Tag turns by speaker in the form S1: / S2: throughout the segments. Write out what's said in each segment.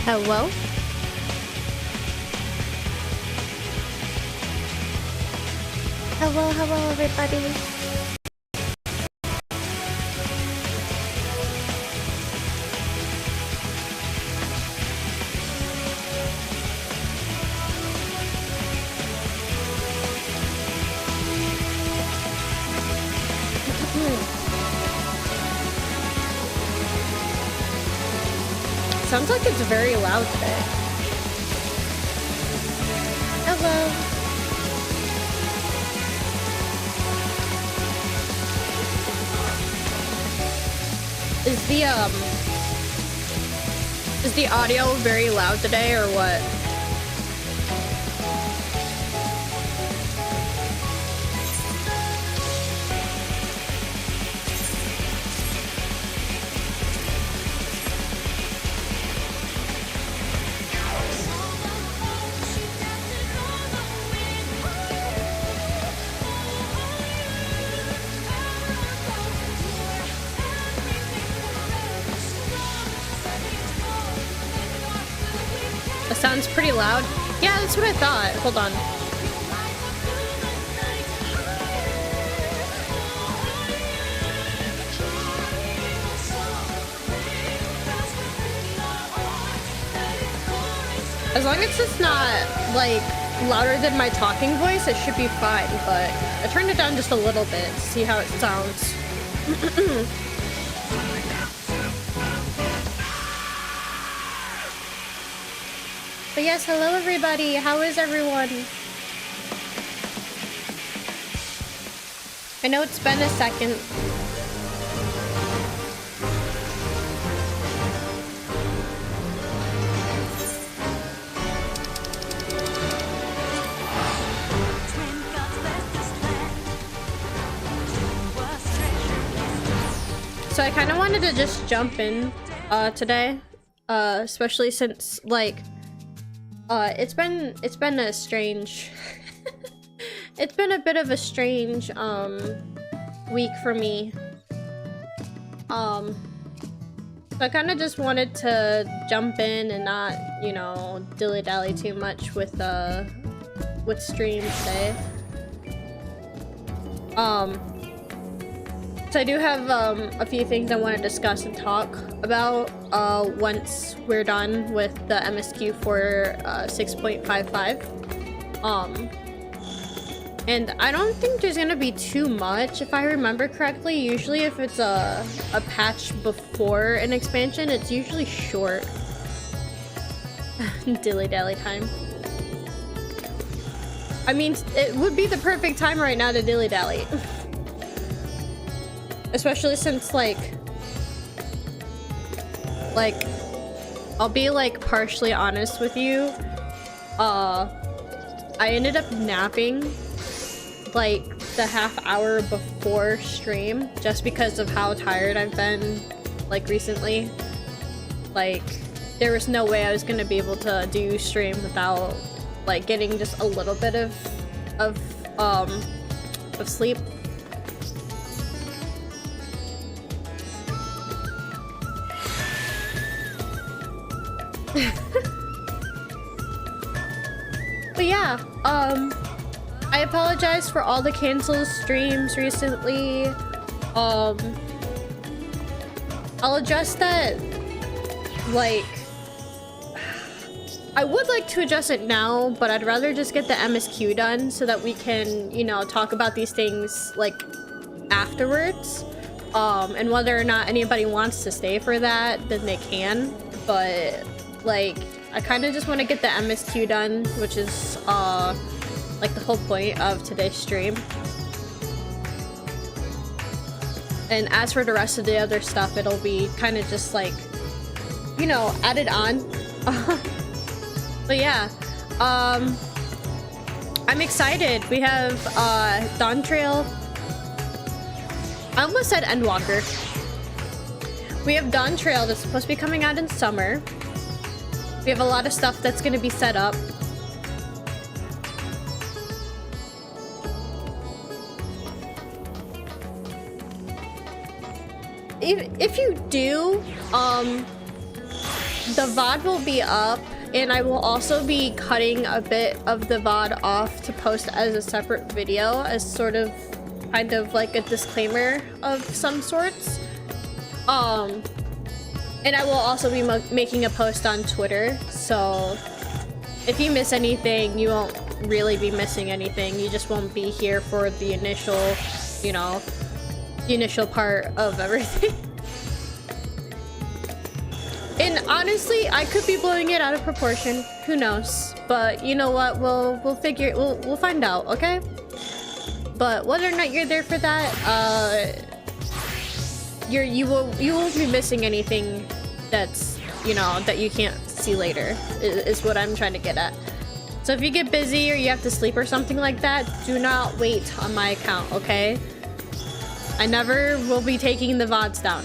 S1: Hello? Hello everybody. Sounds like it's very loud today. Hello. Is the audio very loud today or what? Sounds pretty loud. Yeah, that's what I thought. Hold on. As long as it's not like louder than my talking voice, it should be fine, but I turned it down just a little bit to see how it sounds. But yes, hello everybody. How is everyone? I know it's been a second. So I kind of wanted to just jump in today, especially since like it's been a strange it's been a bit of a strange week for me. So I kind of just wanted to jump in and not, you know, dilly-dally too much with stream today. So I do have a few things I want to discuss and talk about once we're done with the MSQ for 6.55. And I don't think there's gonna be too much, if I remember correctly. Usually if it's a patch before an expansion, it's usually short. Dilly-dally time. I mean, it would be the perfect time right now to dilly-dally. Especially since like I'll be like partially honest with you. I ended up napping like the half hour before stream just because of how tired I've been like recently. Like there was no way I was gonna be able to do stream without like getting just a little bit of sleep. But yeah, I apologize for all the canceled streams recently. I'll address that, like, I would like to address it now, but I'd rather just get the MSQ done so that we can, you know, talk about these things, like, afterwards. And whether or not anybody wants to stay for that, then they can, but like I kind of just want to get the MSQ done, which is like the whole point of today's stream. And as for the rest of the other stuff, it'll be kind of just like, you know, added on. But yeah, I'm excited. We have Dawn Trail. I almost said Endwalker. We have Dawn Trail that's supposed to be coming out in summer. We have a lot of stuff that's going to be set up. If you do, the VOD will be up, and I will also be cutting a bit of the VOD off to post as a separate video, as sort of kind of like a disclaimer of some sorts. And I will also be making a post on Twitter, so if you miss anything, you won't really be missing anything. You just won't be here for the initial, you know, the initial part of everything. And honestly, I could be blowing it out of proportion. Who knows? But you know what? We'll find out, okay? But whether or not you're there for that, you won't be missing anything that's, you know, that you can't see later, is what I'm trying to get at. So if you get busy or you have to sleep or something like that, do not wait on my account, okay? I never will be taking the VODs down.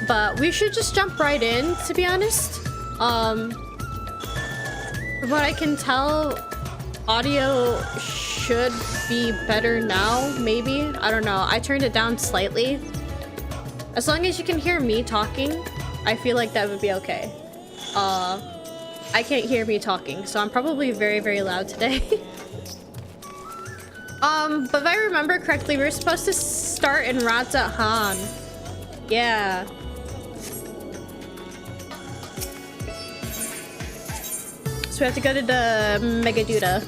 S1: But we should just jump right in, to be honest. From what I can tell, audio should be better now, maybe. I don't know. I turned it down slightly. As long as you can hear me talking, I feel like that would be okay. I can't hear me talking, so I'm probably very, very loud today. But if I remember correctly, we're supposed to start in Ratzahan. Yeah. So we have to go to the Megaduda.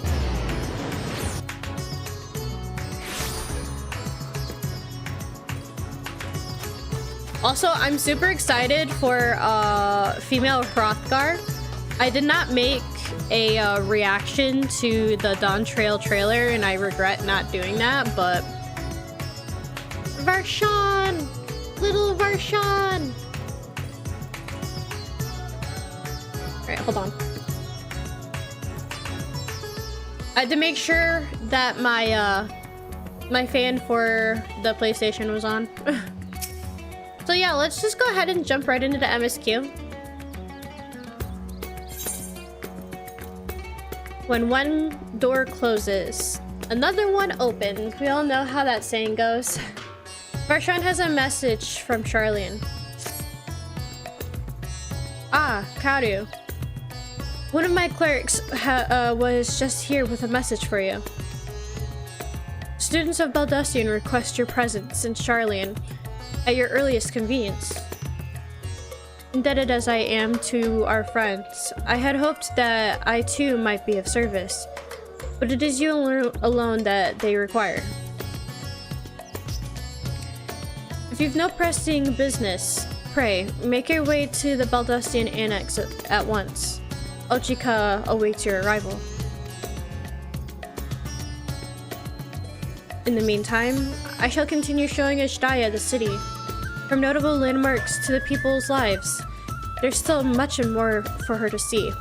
S1: Also, I'm super excited for female Hrothgar. I did not make a reaction to the Dawn Trail trailer, and I regret not doing that, but Varshan! Little Varshan! Alright, hold on. I had to make sure that my my fan for the PlayStation was on. So yeah, let's just go ahead and jump right into the MSQ. When one door closes, another one opens. We all know how that saying goes. Varshan has a message from Charlian. Ah, Kaoru. One of my clerics was just here with a message for you. Students of Baldustian request your presence in Charlian at your earliest convenience. Indebted as I am to our friends, I had hoped that I too might be of service, but it is you alone that they require. If you've no pressing business, pray, make your way to the Baldustian Annex at once. Ochika awaits your arrival. In the meantime, I shall continue showing Ashdaya the city. From notable landmarks to the people's lives, there's still much and more for her to see.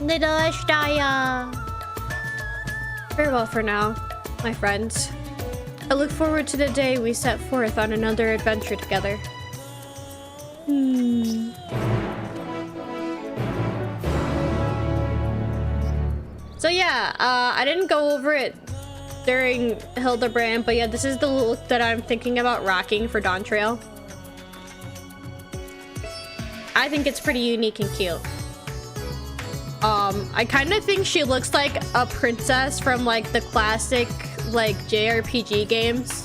S1: Little Ashdaya! Farewell for now, my friends. I look forward to the day we set forth on another adventure together. So yeah, I didn't go over it during Hildebrand, but yeah, this is the look that I'm thinking about rocking for Dawn Trail. I think it's pretty unique and cute. I kind of think she looks like a princess from like the classic like JRPG games.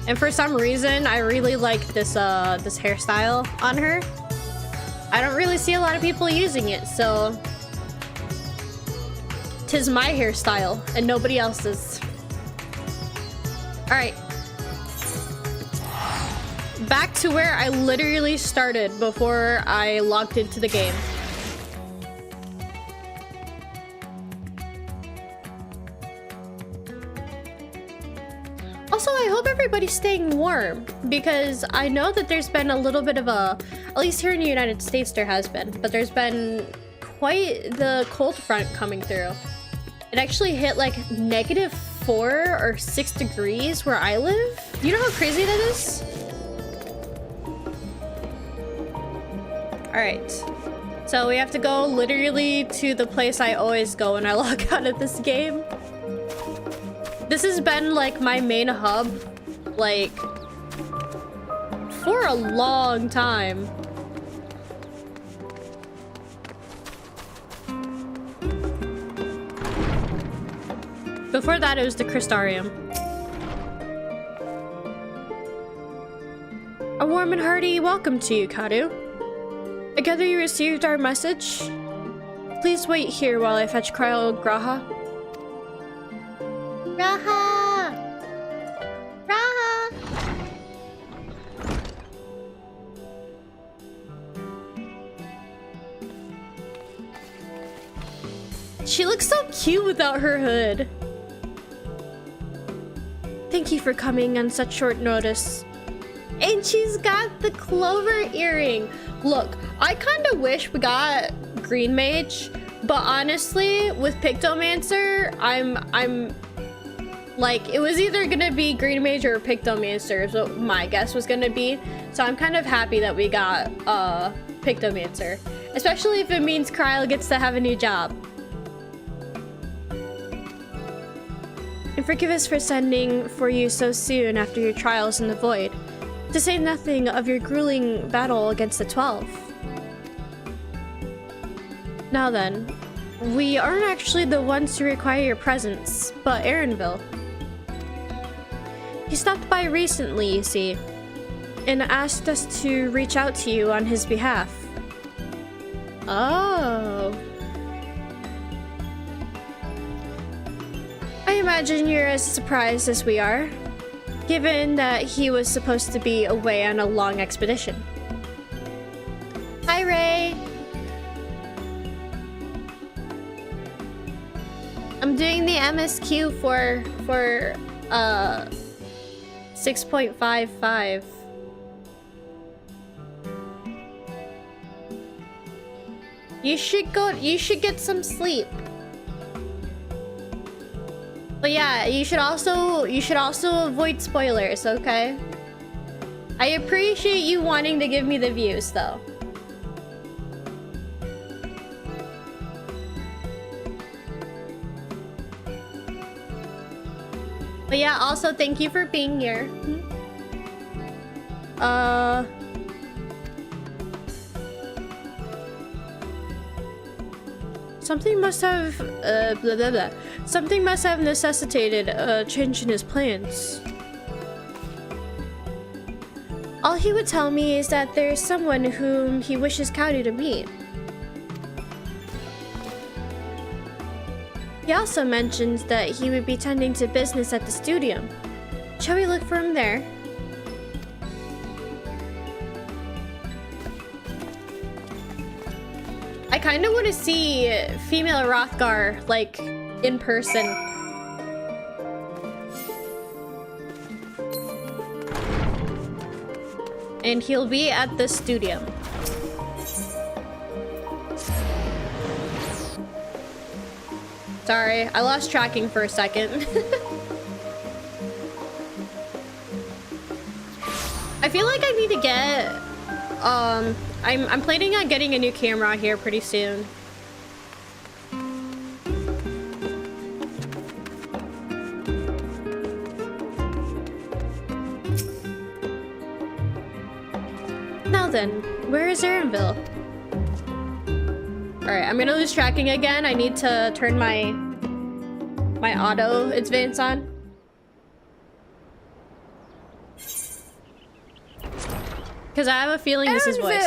S1: And for some reason, I really like this this hairstyle on her. I don't really see a lot of people using it, so 'tis my hairstyle and nobody else's. All right. Back to where I literally started before I logged into the game. Also, I hope everybody's staying warm, because I know that there's been a little bit of a, at least here in the United States there has been, but there's been quite the cold front coming through. It actually hit like -4 or 6 degrees where I live. You know how crazy that is? All right, so we have to go literally to the place I always go when I log out of this game. This has been like my main hub, like, for a long time. Before that, it was the Crystarium. A warm and hearty welcome to you, Kaoru. I gather you received our message? Please wait here while I fetch Cryo Graha. Graha! Graha! She looks so cute without her hood. Thank you for coming on such short notice. And she's got the clover earring. Look, I kind of wish we got Green Mage, but honestly, with Pictomancer, I'm like, it was either gonna be Green Mage or Pictomancer, is what my guess was gonna be. So I'm kind of happy that we got Pictomancer, especially if it means Cryo gets to have a new job. And forgive us for sending for you so soon after your trials in the void, to say nothing of your grueling battle against the 12. Now then, we aren't actually the ones who require your presence, but Erenville. He stopped by recently, you see, and asked us to reach out to you on his behalf. Oh. I imagine you're as surprised as we are, given that he was supposed to be away on a long expedition. Hi, Ray. I'm doing the MSQ for 6.55. You should get some sleep. But yeah, you should also avoid spoilers, okay? I appreciate you wanting to give me the views though. But yeah, also thank you for being here. Something must have Something must have necessitated a change in his plans. All he would tell me is that there's someone whom he wishes Kaoru to meet. He also mentions that he would be tending to business at the studio. Shall we look for him there? I kind of want to see female Hrothgar, like, in person. And he'll be at the studio. Sorry, I lost tracking for a second. I feel like I need to get I'm planning on getting a new camera here pretty soon. Now then, where is Erenville? Alright, I'm gonna lose tracking again. I need to turn my auto advance on. Because I have a feeling this is voice.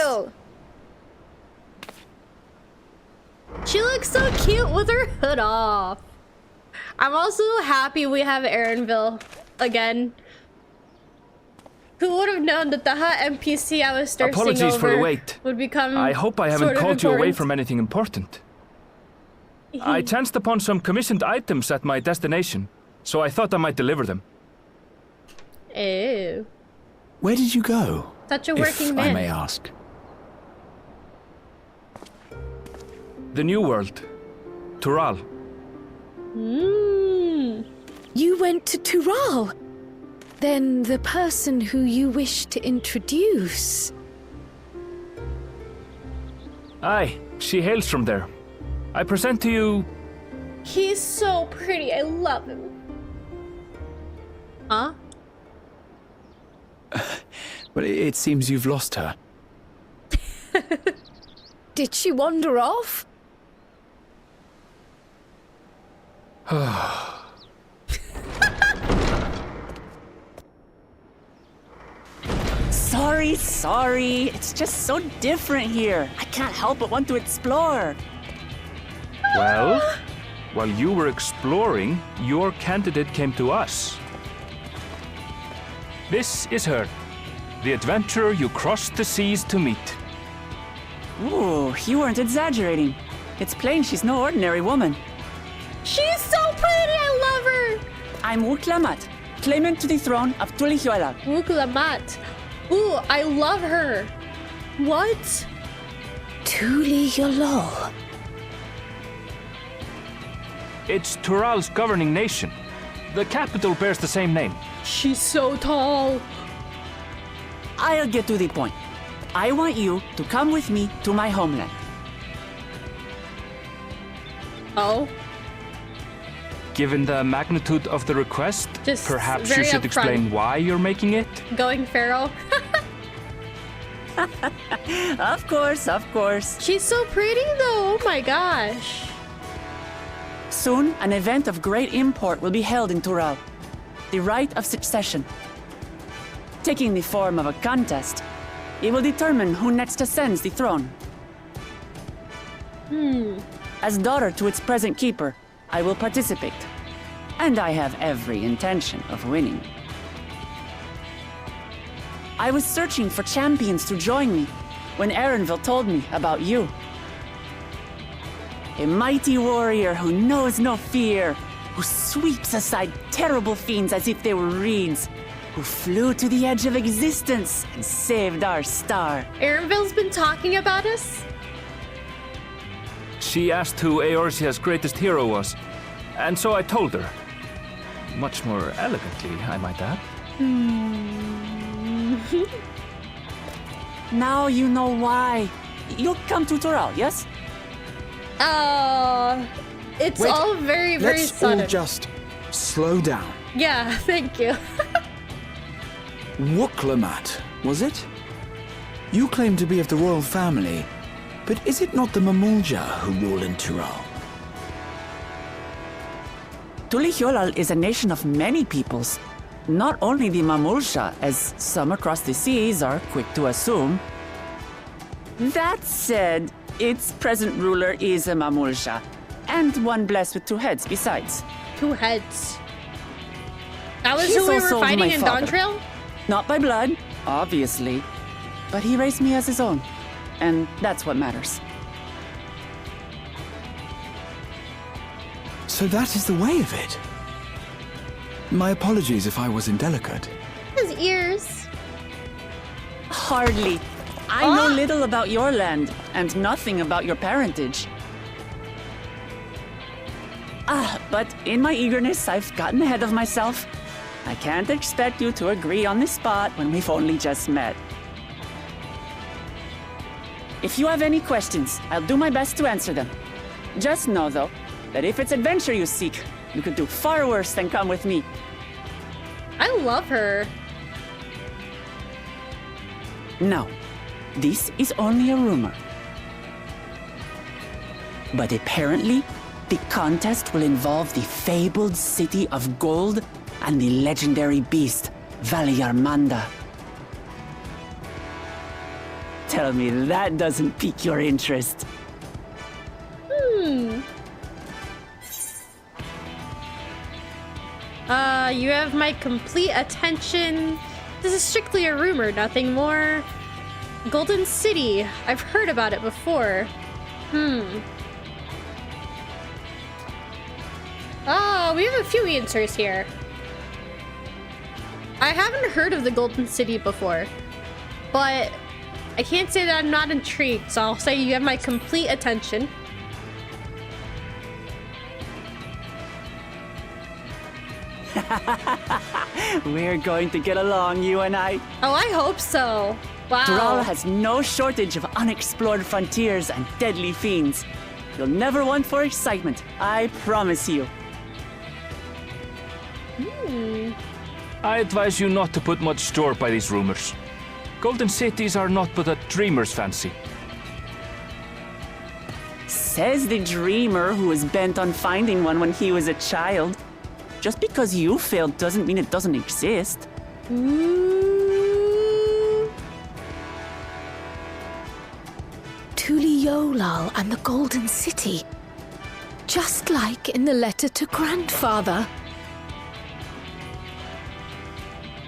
S1: She looks so cute with her hood off. I'm also happy we have Erenville again. Who would have known that the hot NPC I was thirsting
S2: Apologies
S1: over
S2: for the wait.
S1: would become
S2: I hope I haven't called you away from anything important. I chanced upon some commissioned items at my destination, so I thought I might deliver them.
S1: Ew.
S3: Where did you go?
S1: Such a working man.
S3: If I may ask.
S2: The New World. Tural.
S4: You went to Tural? Then the person who you wish to introduce...
S2: Aye, she hails from there. I present to you...
S1: He's so pretty. I love him. Huh?
S3: Well, it seems you've lost her.
S4: Did she wander off?
S5: Sorry. It's just so different here. I can't help but want to explore.
S2: Well, while you were exploring, your candidate came to us. This is her, the adventurer you crossed the seas to meet.
S5: Ooh, you weren't exaggerating. It's plain she's no ordinary woman.
S1: She's so pretty! I love her!
S5: I'm Wuklamat, claimant to the throne of Tulihuela.
S1: Wuklamat. Ooh, I love her. What?
S4: Tuli Yolol.
S2: It's Tural's governing nation. The capital bears the same name.
S1: She's so tall.
S5: I'll get to the point. I want you to come with me to my homeland.
S1: Oh?
S2: Given the magnitude of the request,
S1: Just
S2: perhaps you
S1: very
S2: should
S1: upfront.
S2: explain why you're making it?
S1: Going feral?
S5: Of course.
S1: She's so pretty though, oh my gosh.
S5: Soon, an event of great import will be held in Tural. The Rite of Succession. Taking the form of a contest, it will determine who next ascends the throne. As daughter to its present keeper, I will participate. And I have every intention of winning. I was searching for champions to join me when Erenville told me about you. A mighty warrior who knows no fear, who sweeps aside terrible fiends as if they were reeds, who flew to the edge of existence and saved our star.
S1: Erenville's been talking about us?
S2: She asked who Eorzea's greatest hero was, and so I told her. Much more elegantly, I might add.
S5: Now you know why. You'll come to Tural, yes?
S1: It's
S3: Wait,
S1: all very, very
S3: Let's
S1: sudden.
S3: all just slow down.
S1: Yeah, thank you.
S3: Wuklamat, was it? You claim to be of the royal family, but is it not the Mamulja who rule in Tural?
S5: Tulihuela is a nation of many peoples. Not only the Mamulsha, as some across the seas are quick to assume. That said, its present ruler is a Mamulsha, and one blessed with two heads besides.
S1: 2 heads. That was
S5: He's
S1: who we were
S5: also
S1: fighting
S5: my
S1: in
S5: father.
S1: Dawntrail?
S5: Not by blood, obviously, but he raised me as his own, and that's what matters.
S3: So that is the way of it. My apologies if I was indelicate.
S1: His ears.
S5: Hardly. I know little about your land, and nothing about your parentage. But in my eagerness, I've gotten ahead of myself. I can't expect you to agree on the spot when we've only just met. If you have any questions, I'll do my best to answer them. Just know, though, that if it's adventure you seek, you could do far worse than come with me.
S1: I love her.
S5: No, this is only a rumor. But apparently, the contest will involve the fabled city of gold and the legendary beast, Valyarmanda. Tell me that doesn't pique your interest.
S1: You have my complete attention. This is strictly a rumor, nothing more. Golden City. I've heard about it before. We have a few answers here. I haven't heard of the Golden City before, but I can't say that I'm not intrigued, so I'll say you have my complete attention.
S5: We're going to get along, you and I.
S1: Oh, I hope so. Wow.
S5: Tural has no shortage of unexplored frontiers and deadly fiends. You'll never want for excitement, I promise you.
S2: I advise you not to put much store by these rumors. Golden cities are not but a dreamer's fancy.
S5: Says the dreamer who was bent on finding one when he was a child. Just because you failed doesn't mean it doesn't exist.
S4: Tuliolal and the Golden City. Just like in the letter to Grandfather.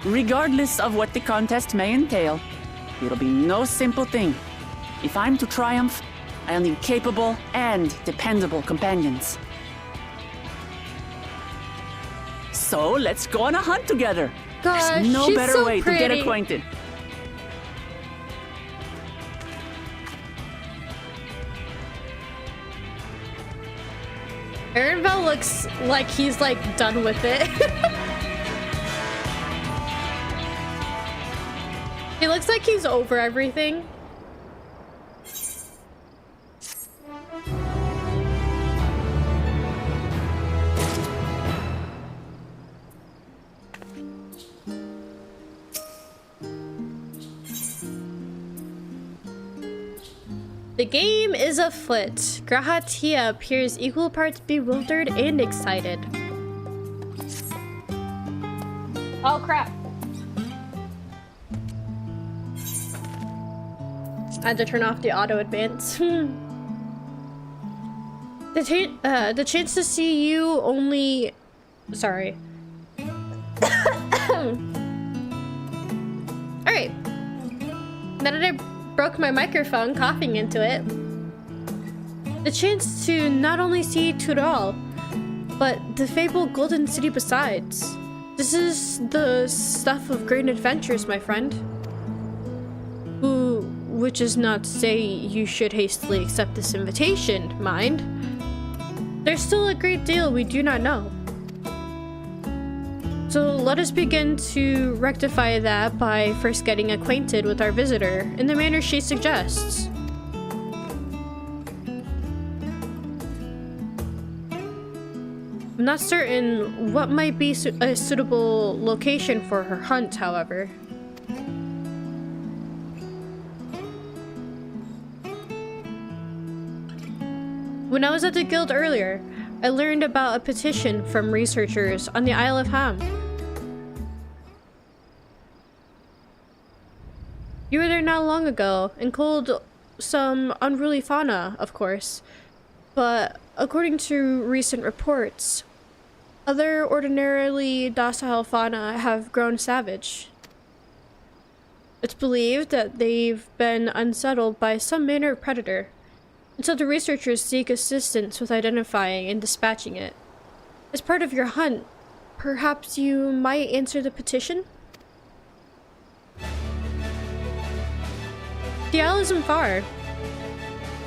S5: Regardless of what the contest may entail, it'll be no simple thing. If I'm to triumph, I'll need capable and dependable companions. So let's go on a hunt together.
S1: Gosh,
S5: There's no
S1: she's
S5: better
S1: so
S5: way to get
S1: pretty.
S5: acquainted.
S1: Aaronville looks like he's like done with it. He looks like he's over everything. The game is afoot. Grahatia appears equal parts bewildered and excited. Oh crap. I had to turn off the auto advance. The chance to see you only... Sorry. Alright. Now that I broke my microphone coughing into it. The chance to not only see Tural, but the fabled Golden City besides. This is the stuff of great adventures, my friend. Which is not to say you should hastily accept this invitation, mind. There's still a great deal we do not know. So let us begin to rectify that by first getting acquainted with our visitor in the manner she suggests. I'm not certain what might be a suitable location for her hunt, however. When I was at the guild earlier, I learned about a petition from researchers on the Isle of Ham. You were there not long ago and culled some unruly fauna, of course. But according to recent reports, other ordinarily docile fauna have grown savage. It's believed that they've been unsettled by some manner of predator. And so the researchers seek assistance with identifying and dispatching it. As part of your hunt, perhaps you might answer the petition? The isle isn't far,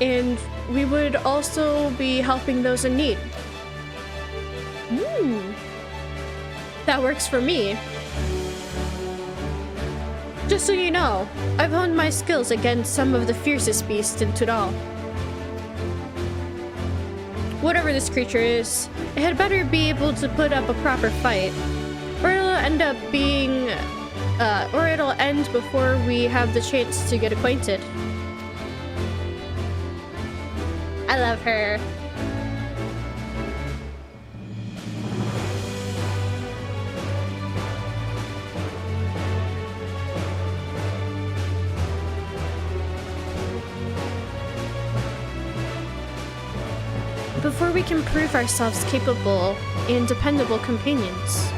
S1: and we would also be helping those in need. That works for me. Just so you know, I've honed my skills against some of the fiercest beasts in Tudal. Whatever this creature is, it had better be able to put up a proper fight, or it'll end up being, or it'll end before we have the chance to get acquainted. I love her. Before we can prove ourselves capable and dependable companions.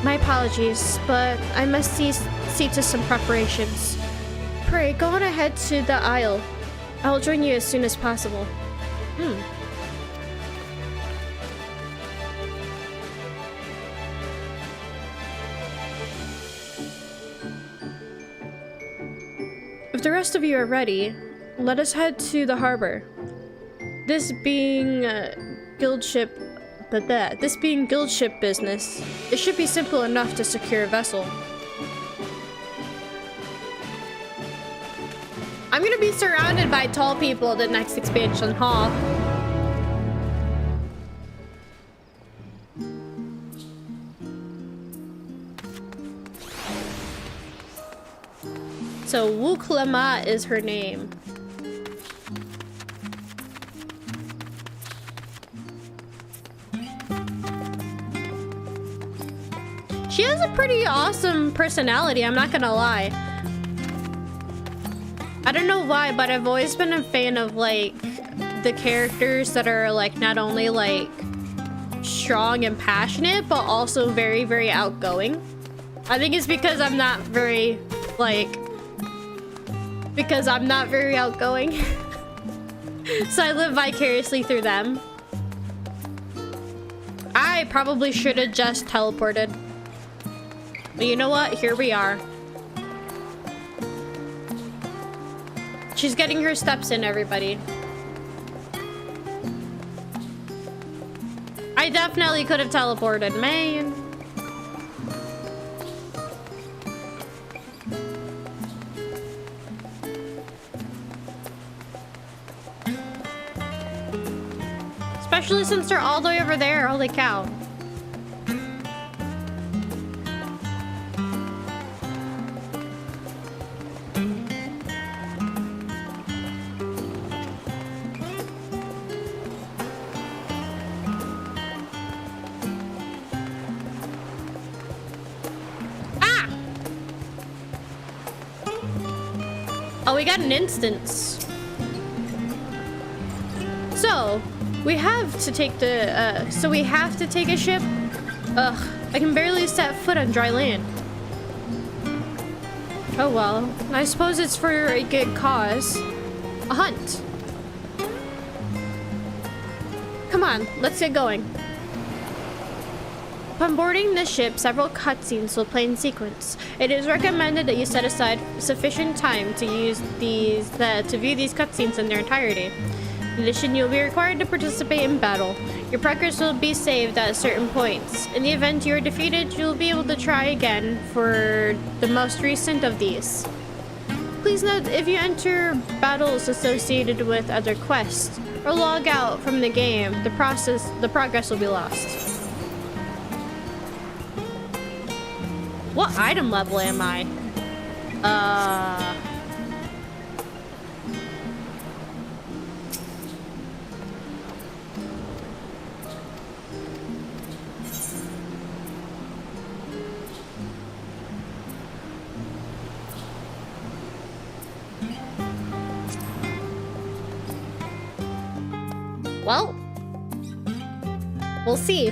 S1: My apologies, but I must see to some preparations. Pray, go on ahead to the Isle. I will join you as soon as possible. If the rest of you are ready, let us head to the harbor. This being guild ship business, it should be simple enough to secure a vessel. I'm gonna be surrounded by tall people the next expansion, huh? So Wuklama is her name. She has a pretty awesome personality, I'm not gonna lie. I don't know why, but I've always been a fan of like the characters that are like not only like strong and passionate, but also very, very outgoing. I think it's because I'm not very outgoing. So I live vicariously through them. I probably should have just teleported. But you know what? Here we are. She's getting her steps in, everybody. I definitely could have teleported, man. Especially since they're all the way over there. Holy cow. Oh, we got an instance. So, we have to take the, we have to take a ship? Ugh, I can barely set foot on dry land. Oh well, I suppose it's for a good cause. A hunt. Come on, let's get going. Upon boarding the ship, several cutscenes will play in sequence. It is recommended that you set aside sufficient time to use these to view these cutscenes in their entirety. In addition, you'll be required to participate in battle. Your progress will be saved at certain points. In the event you are defeated, you'll be able to try again for the most recent of these. Please note, if you enter battles associated with other quests or log out from the game, the progress will be lost. What item level am I? Well, we'll see.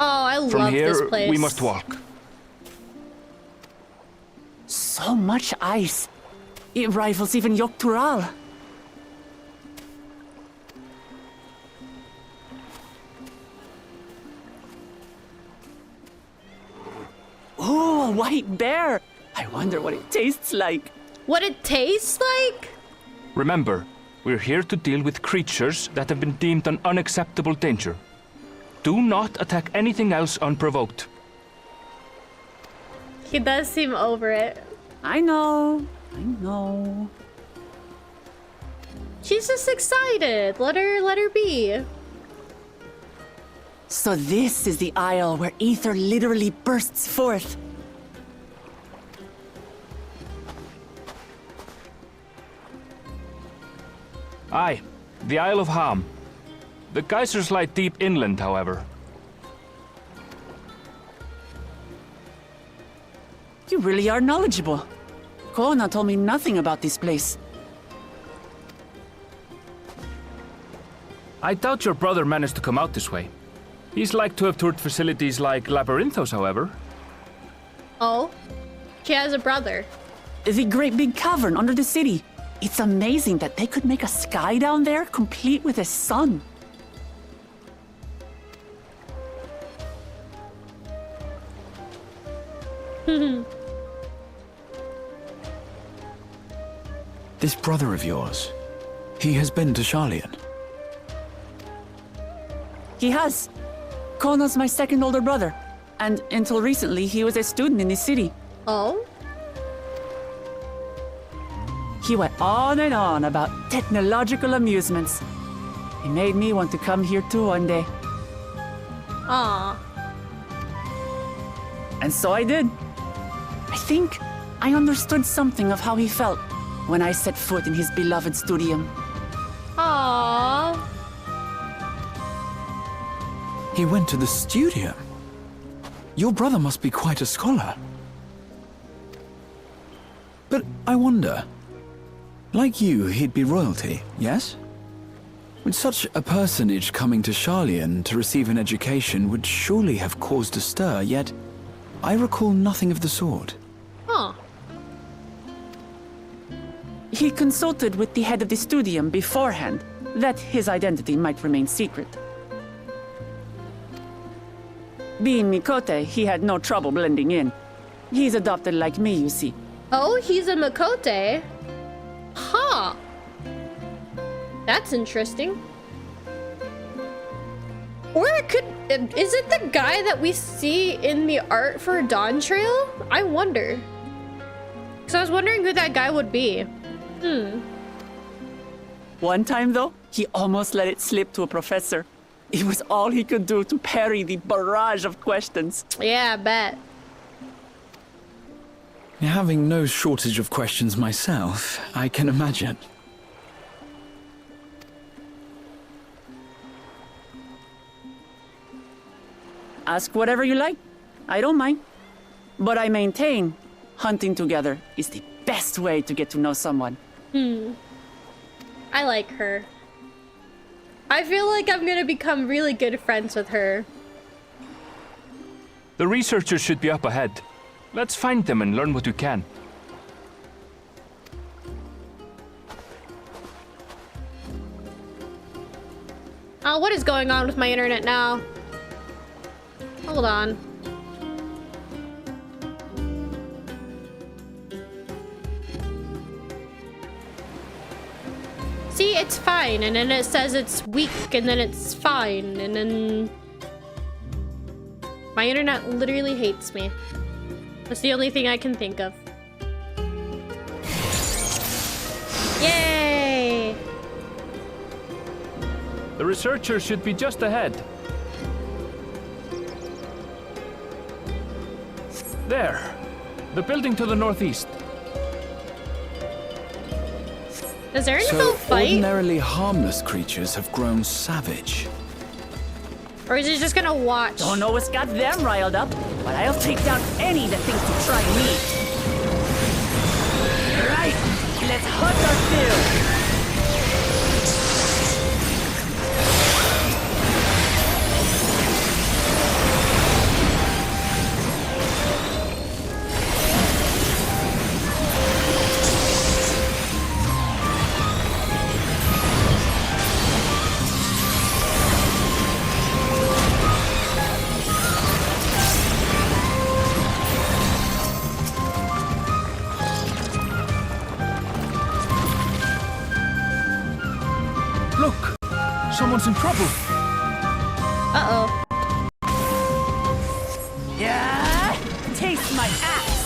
S1: Oh, I love this place.
S2: From here, we must walk.
S5: So much ice. It rivals even Yogg-Tural. Oh, a white bear. I wonder what it tastes like.
S1: What it tastes like?
S2: Remember, we're here to deal with creatures that have been deemed an unacceptable danger. Do not attack anything else unprovoked.
S1: He does seem over it.
S5: I know.
S1: She's just excited. Let her be.
S5: So this is the isle where ether literally bursts forth.
S2: Aye, the Isle of Ham. The geysers lie deep inland, however.
S5: You really are knowledgeable. Kona told me nothing about this place.
S2: I doubt your brother managed to come out this way. He's like to have toured facilities like Labyrinthos, however.
S1: Oh? She has a brother.
S5: The great big cavern under the city. It's amazing that they could make a sky down there complete with a sun.
S3: This brother of yours, he has been to Sharlayan.
S5: He has. Kona's my second older brother. And until recently, he was a student in this city.
S1: Oh?
S5: He went on and on about technological amusements. He made me want to come here too one day.
S1: Aw.
S5: And so I did. I think I understood something of how he felt when I set foot in his beloved studium.
S1: Aww.
S3: He went to the studio. Your brother must be quite a scholar. But I wonder, like you, he'd be royalty, yes? With such a personage coming to Sharlayan to receive an education would surely have caused a stir, yet I recall nothing of the sort.
S1: Huh.
S5: He consulted with the head of the studium beforehand, that his identity might remain secret. Being Mikote, he had no trouble blending in. He's adopted like me, you see.
S1: Oh, he's a Makote. Huh. That's interesting. Or it could... Is it the guy that we see in the art for Dawn Trail? I wonder. Because I was wondering who that guy would be.
S5: One time, though, he almost let it slip to a professor. It was all he could do to parry the barrage of questions.
S1: Yeah, I bet.
S3: Having no shortage of questions myself, I can imagine.
S5: Ask whatever you like. I don't mind. But I maintain hunting together is the best way to get to know someone.
S1: I like her. I feel like I'm gonna become really good friends with her.
S2: The researchers should be up ahead. Let's find them and learn what we can.
S1: What is going on with my internet now? Hold on. See, it's fine, and then it says it's weak, and then it's fine, and then... My internet literally hates me. That's the only thing I can think of. Yay!
S2: The researchers should be just ahead. There. The building to the northeast.
S1: Is there
S3: So
S1: no fight?
S3: ordinarily harmless creatures have grown savage.
S1: Or is it just gonna watch?
S5: Don't know what's got them riled up, but I'll take down any that thinks to try me. Right, let's hunt our fill.
S2: Look! Someone's in trouble!
S1: Uh-oh.
S5: Yeah, taste my axe.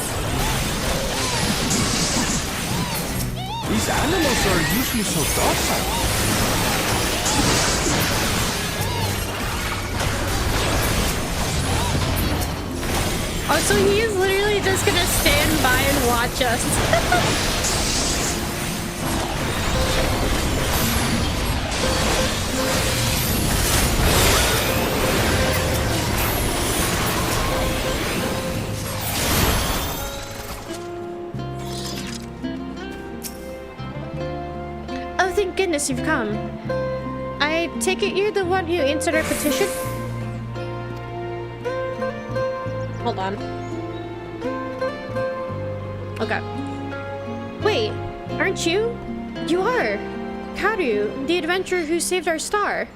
S2: These animals are usually so docile.
S1: Oh, so he is literally just gonna stand by and watch us. Oh, thank goodness you've come. I take it you're the one who answered our petition? Hold on. Okay. Wait, aren't you? You are. Kaoru, the adventurer who saved our star.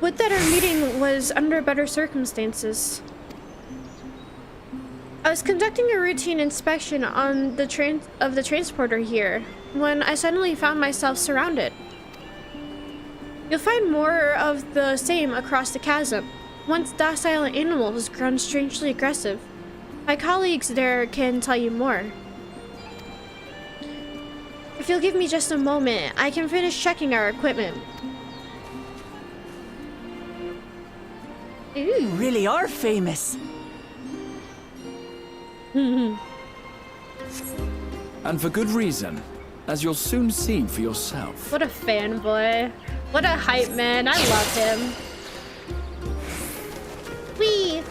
S1: Would that our meeting was under better circumstances. I was conducting a routine inspection on the transporter here when I suddenly found myself surrounded. You'll find more of the same across the chasm. Once docile animals grown strangely aggressive. My colleagues there can tell you more. If you'll give me just a moment, I can finish checking our equipment.
S5: You really are famous.
S3: And for good reason, as you'll soon see for yourself.
S1: What a fanboy. What a hype man. I love him. Whee!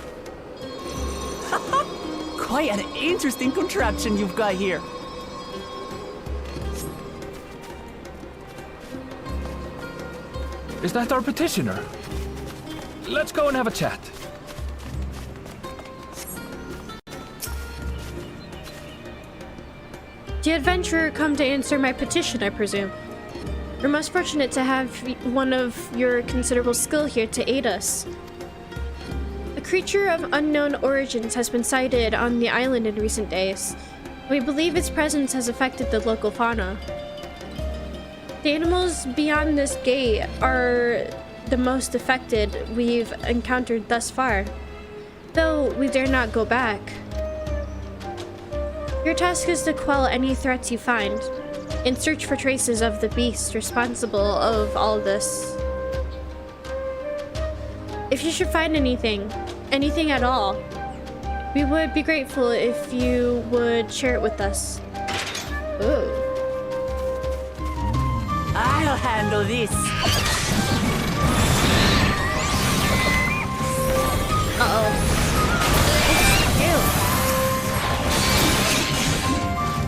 S5: Quite an interesting contraption you've got here.
S2: Is that our petitioner? Let's go and have a chat.
S1: The adventurer come to answer my petition, I presume. We're most fortunate to have one of your considerable skill here to aid us. A creature of unknown origins has been sighted on the island in recent days. We believe its presence has affected the local fauna. The animals beyond this gate are the most affected we've encountered thus far, though we dare not go back. Your task is to quell any threats you find, and search for traces of the beast responsible of all this. If you should find anything at all, we would be grateful if you would share it with us. Ooh.
S5: I'll handle this.
S1: Uh-oh.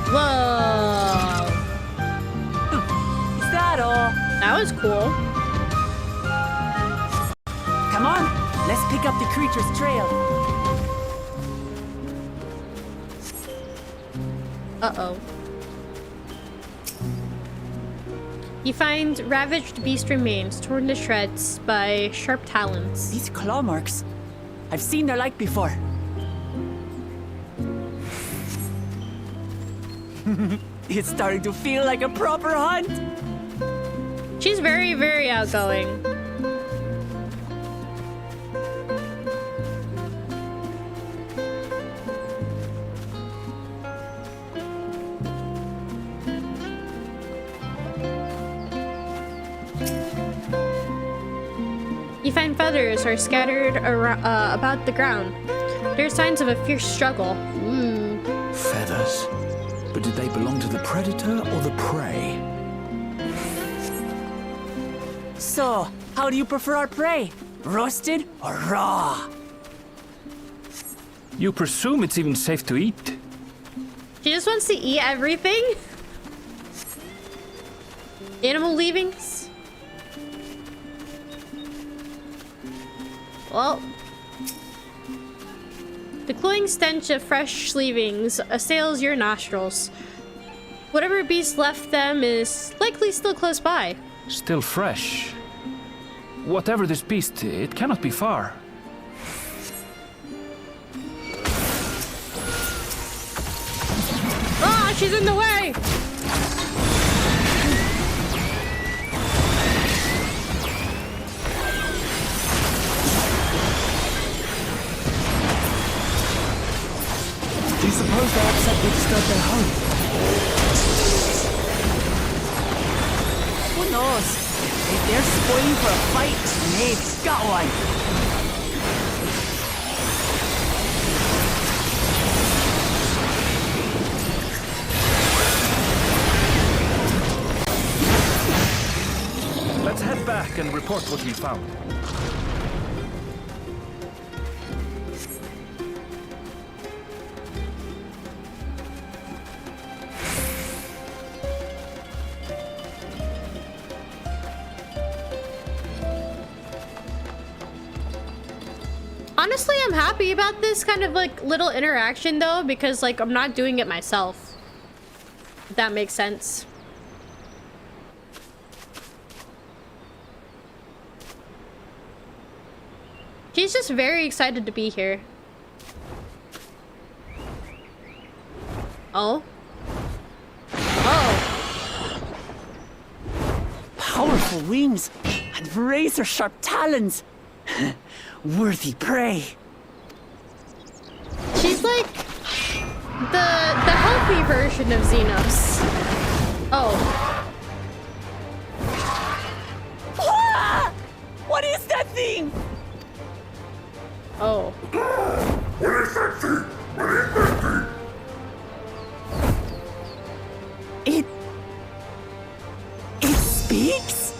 S1: Whoa!
S5: Is that all?
S1: That was cool.
S5: Come on, let's pick up the creature's trail.
S1: Uh-oh. You find ravaged beast remains torn to shreds by sharp talons.
S5: These claw marks. I've seen their like before. It's starting to feel like a proper hunt.
S1: She's very, very outgoing. You find feathers are scattered about the ground. There are signs of a fierce struggle.
S3: Feathers? But did they belong to the predator or the prey?
S5: So, how do you prefer our prey? Roasted or raw?
S2: You presume it's even safe to eat?
S1: She just wants to eat everything? Animal leavings? Well, the cloying stench of fresh leavings assails your nostrils. Whatever beast left them is likely still close by.
S2: Still fresh. Whatever this beast, it cannot be far.
S1: Ah, she's in the way!
S3: Do you suppose they're upset we disturbed their home?
S5: Who knows? If they're spoiling for a fight, they've got one.
S2: Let's head back and report what we found.
S1: Honestly, I'm happy about this kind of like little interaction though, because like I'm not doing it myself. If that makes sense. She's just very excited to be here. Oh. Oh.
S5: Powerful wings and razor-sharp talons. Worthy prey.
S1: She's like the healthy version of Xenos. Oh.
S5: Ah! What is that thing?
S1: Oh.
S6: What is that thing? What is that thing?
S5: It speaks?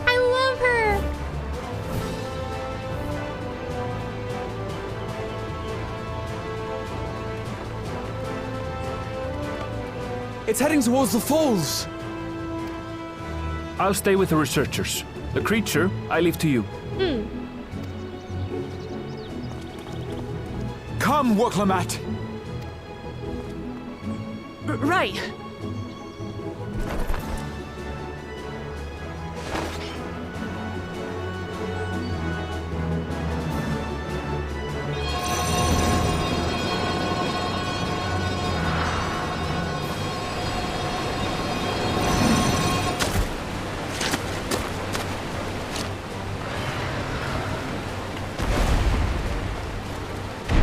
S1: I love her.
S3: It's heading towards the falls.
S2: I'll stay with the researchers. The creature, I leave to you.
S3: Come, Waklamat.
S5: Right.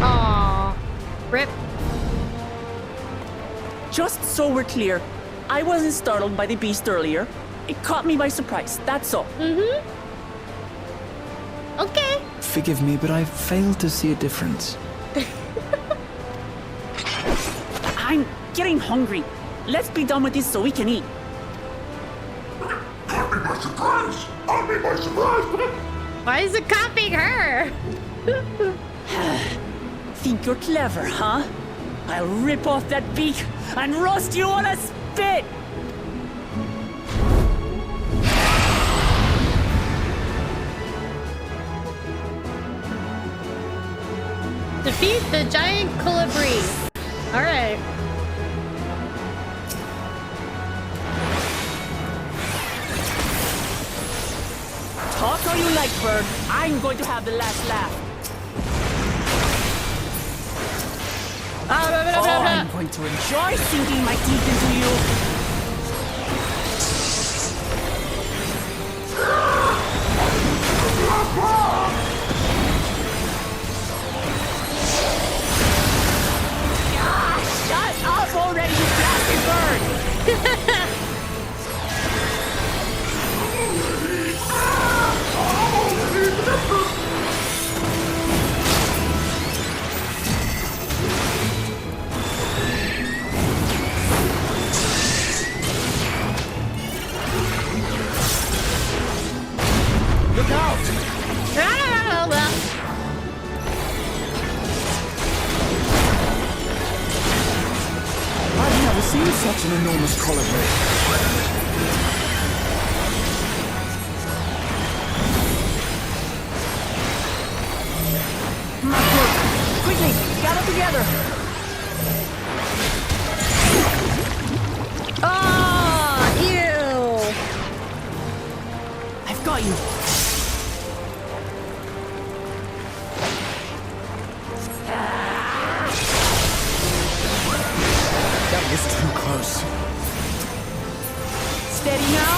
S1: Aw. Rip.
S5: Just so we're clear, I wasn't startled by the beast earlier. It caught me by surprise, that's all.
S1: Okay.
S3: Forgive me, but I failed to see a difference.
S5: I'm getting hungry. Let's be done with this so we can eat.
S6: Caught me by surprise! Caught me by surprise!
S1: Why is it copying her?
S5: Think you're clever, huh? I'll rip off that beak and roast you on a spit!
S1: Defeat the giant colibri. All right.
S5: Talk all you like, bird. I'm going to have the last laugh. Oh, I'm going to enjoy sinking my teeth into you. Ah, shut up already, you blasted bird! Look out!
S3: I've never seen such an enormous colibri.
S5: Quickly, gather together!
S1: Oh, ew.
S5: I've got you.
S3: That was too close.
S5: Steady now.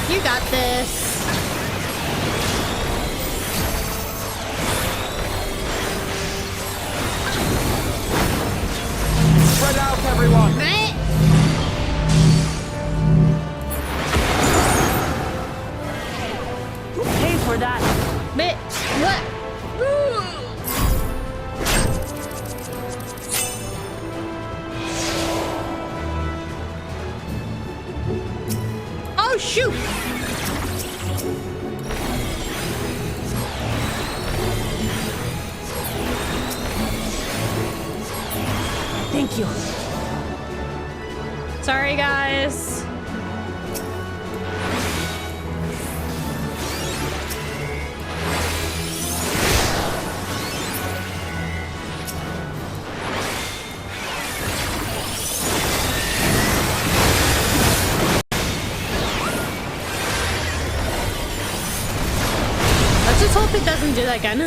S1: You got this.
S3: Spread out, everyone!
S1: Right?
S5: Who paid for that?
S1: But what? Oh shoot!
S4: Thank you.
S1: Sorry, guys. Let's just hope it doesn't do that again.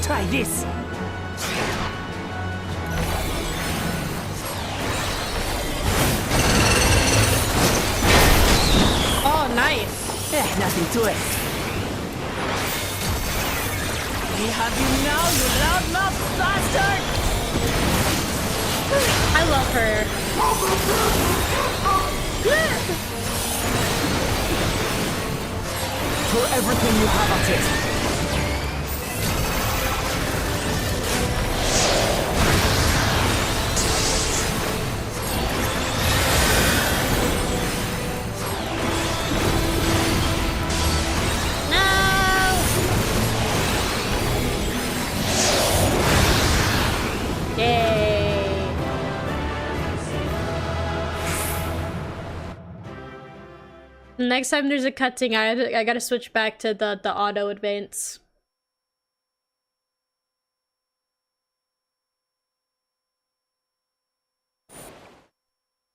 S5: Try this.
S1: Oh, nice.
S5: Nothing to it. We have you now, you loudmouth bastard!
S1: I love her.
S5: For everything you have at it.
S1: Next time there's a cutting, I gotta switch back to the auto advance.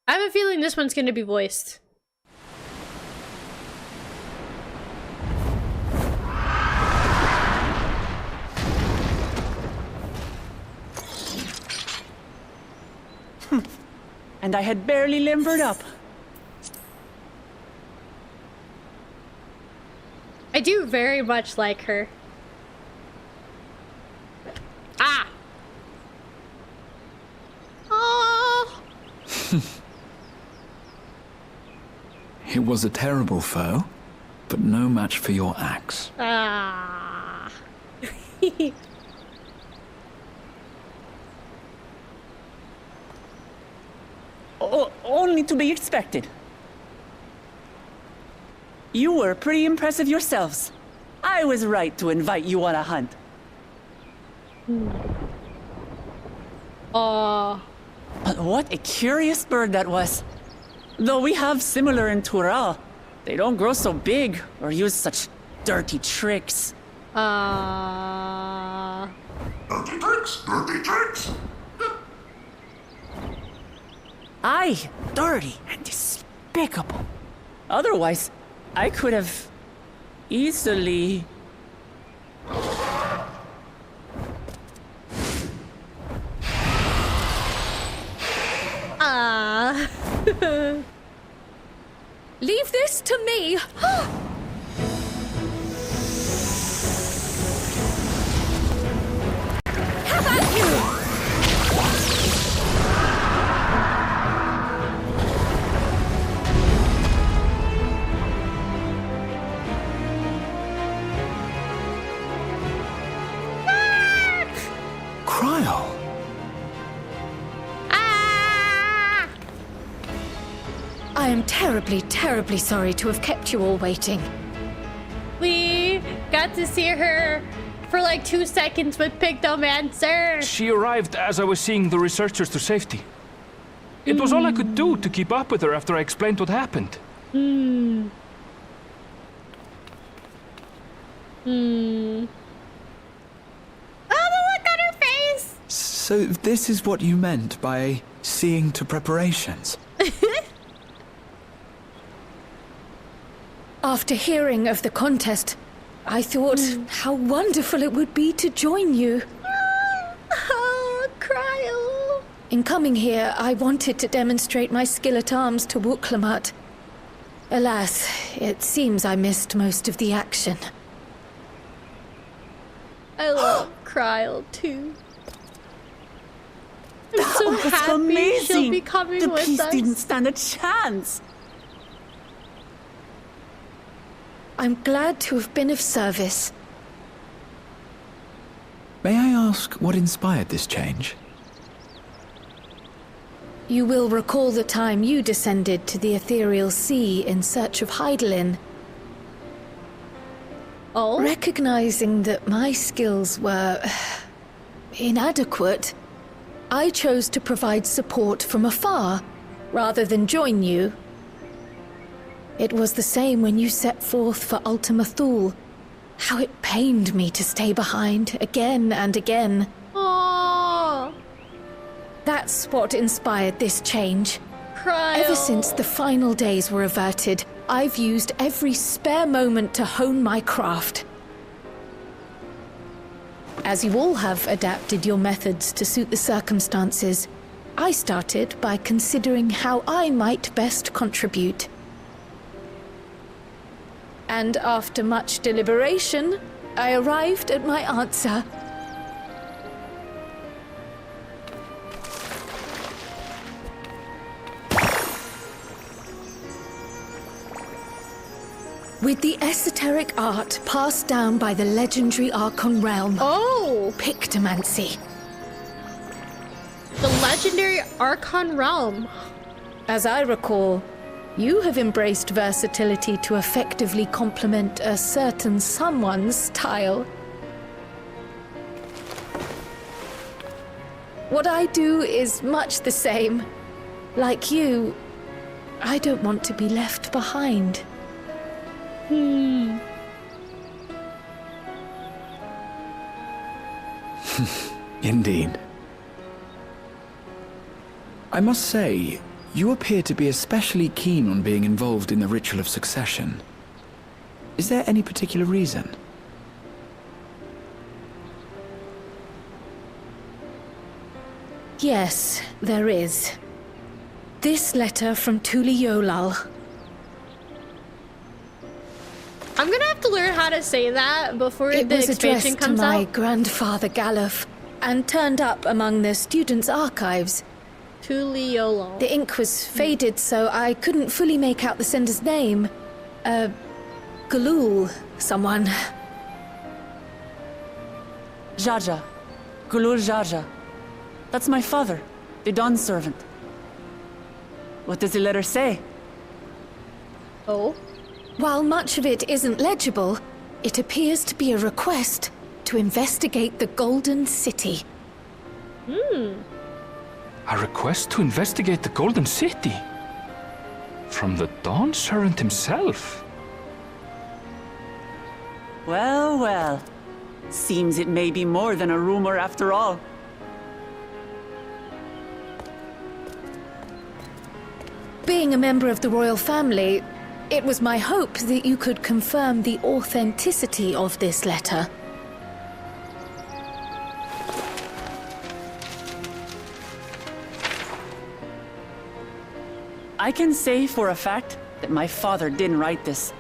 S1: I have a feeling this one's gonna be voiced.
S5: And I had barely limbered up.
S1: I do very much like her. Ah! Oh!
S3: It was a terrible foe, but no match for your axe.
S1: Ah!
S5: Only to be expected. You were pretty impressive yourselves. I was right to invite you on a hunt. What a curious bird that was. Though we have similar in Tural, they don't grow so big or use such dirty tricks.
S6: Dirty tricks, dirty tricks.
S5: Aye, dirty and despicable. Otherwise, I could have easily...
S4: Leave this to me. How about you?
S3: Cryo!
S4: I am terribly, terribly sorry to have kept you all waiting.
S1: We got to see her for like 2 seconds with Pictomancer.
S2: She arrived as I was seeing the researchers to safety. It was all I could do to keep up with her after I explained what happened.
S1: Oh, the look on her face!
S3: So this is what you meant by seeing to preparations?
S4: After hearing of the contest, I thought how wonderful it would be to join you.
S1: Oh, crying.
S4: In coming here, I wanted to demonstrate my skill at arms to Wooklamat. Alas, it seems I missed most of the action.
S1: I love Kryl too. I'm so
S5: That's
S1: happy
S5: amazing.
S1: she'll be coming
S5: the
S1: with
S5: piece
S1: us.
S5: didn't stand a chance.
S4: I'm glad to have been of service.
S3: May I ask what inspired this change?
S4: You will recall the time you descended to the ethereal sea in search of Heidelin.
S1: Oh?
S4: Recognizing that my skills were inadequate, I chose to provide support from afar, rather than join you. It was the same when you set forth for Ultima Thule. How it pained me to stay behind, again and again.
S1: Aww.
S4: That's what inspired this change.
S1: Kryl.
S4: Ever since the final days were averted, I've used every spare moment to hone my craft. As you all have adapted your methods to suit the circumstances, I started by considering how I might best contribute. And after much deliberation, I arrived at my answer. With the esoteric art passed down by the legendary Archon realm,
S1: Oh!
S4: Pictomancy.
S1: The legendary Archon realm.
S4: As I recall, you have embraced versatility to effectively complement a certain someone's style. What I do is much the same. Like you, I don't want to be left behind.
S3: Indeed. I must say, you appear to be especially keen on being involved in the ritual of succession. Is there any particular reason?
S4: Yes, there is. This letter from Tuli Yolal.
S1: I'm gonna have to learn how to say that before
S4: It
S1: the
S4: was
S1: expansion
S4: addressed to
S1: comes
S4: my
S1: out.
S4: grandfather Galuf and turned up among the students' archives.
S1: Tuliolo.
S4: The ink was faded, so I couldn't fully make out the sender's name. Galul, someone.
S5: Jaja. Gulul Jaja. That's my father, the Dawn servant. What does the letter say?
S1: Oh?
S4: While much of it isn't legible, it appears to be a request to investigate the Golden City.
S2: A request to investigate the Golden City? From the Dawn Servant himself?
S5: Well, well. Seems it may be more than a rumor after all.
S4: Being a member of the royal family, it was my hope that you could confirm the authenticity of this letter.
S5: I can say for a fact that my father didn't write this.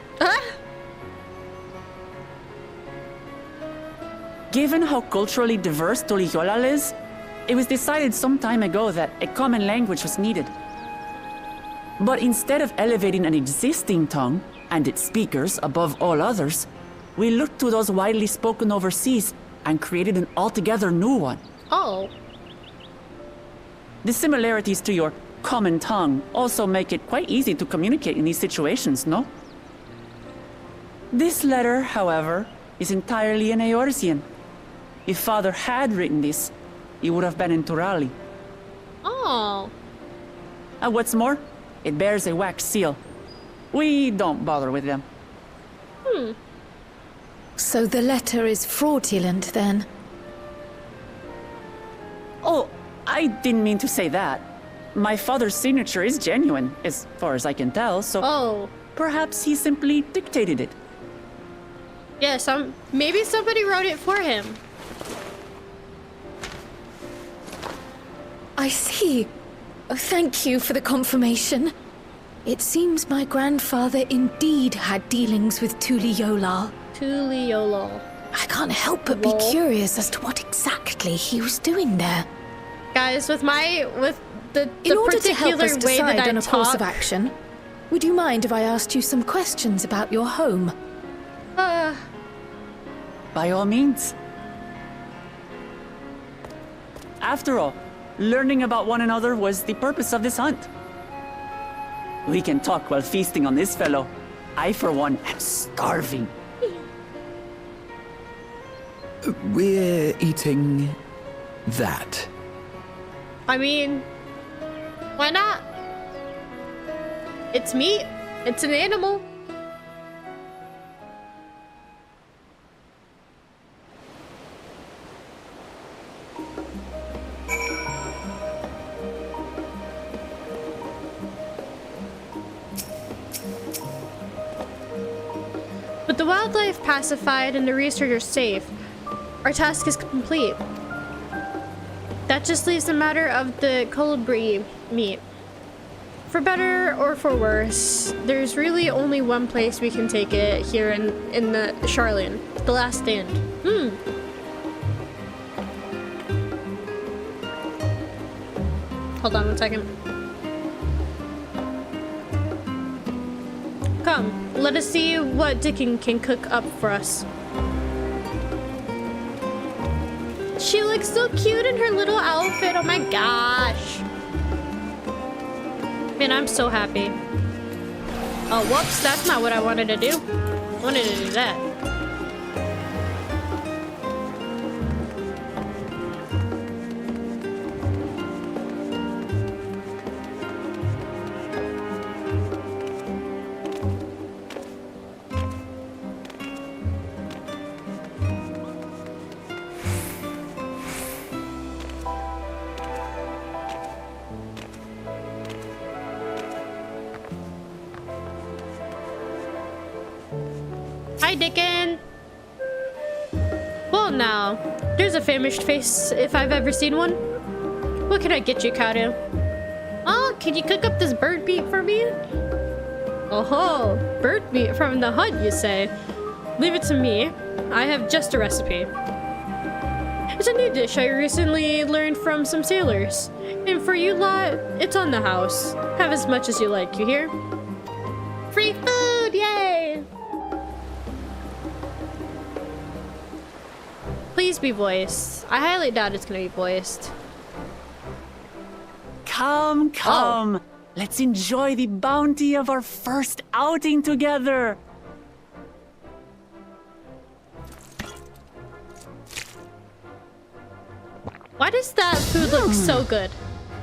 S5: Given how culturally diverse Toliolal is, it was decided some time ago that a common language was needed. But instead of elevating an existing tongue and its speakers above all others, we looked to those widely spoken overseas and created an altogether new one.
S1: Oh.
S5: The similarities to your common tongue also make it quite easy to communicate in these situations, no? This letter, however, is entirely in Eorzean. If Father had written this, it would have been in Turali.
S1: Oh.
S5: And what's more, it bears a wax seal. We don't bother with them.
S4: So the letter is fraudulent, then?
S5: Oh, I didn't mean to say that. My father's signature is genuine, as far as I can tell, so
S1: Oh.
S5: perhaps he simply dictated it.
S1: Yeah, maybe somebody wrote it for him.
S4: I see. Oh, thank you for the confirmation. It seems my grandfather indeed had dealings with Tuliolal.
S1: Tuliolal.
S4: I can't help but be curious as to what exactly he was doing there.
S1: Guys, with the
S4: In order to help
S1: particular
S4: us
S1: way that
S4: decide
S1: I
S4: on a course of
S1: talk,
S4: action, would you mind if I asked you some questions about your home?
S5: By all means. After all, learning about one another was the purpose of this hunt. We can talk while feasting on this fellow. I, for one, am starving.
S3: We're eating that.
S1: I mean, why not? It's meat. It's an animal. With the wildlife pacified and the researchers safe, our task is complete. That just leaves the matter of the colibri meat. For better or for worse, there's really only one place we can take it here in the Charlian, the last stand. Hold on one second. Come, let us see what Dickin can cook up for us. She looks so cute in her little outfit. Oh my gosh. Man, I'm so happy. Oh, whoops. That's not what I wanted to do. I wanted to do that. Hi, Dickin. Well, now, there's a famished face if I've ever seen one. What can I get you, Kaoru? Oh, can you cook up this bird meat for me? Oh-ho, bird meat from the hunt, you say? Leave it to me. I have just a recipe. It's a new dish I recently learned from some sailors. And for you lot, it's on the house. Have as much as you like, you hear? Free food, yay! Please be voiced. I highly doubt it's gonna be voiced.
S5: Come, come. Oh. Let's enjoy the bounty of our first outing together.
S1: Why does that food look so good?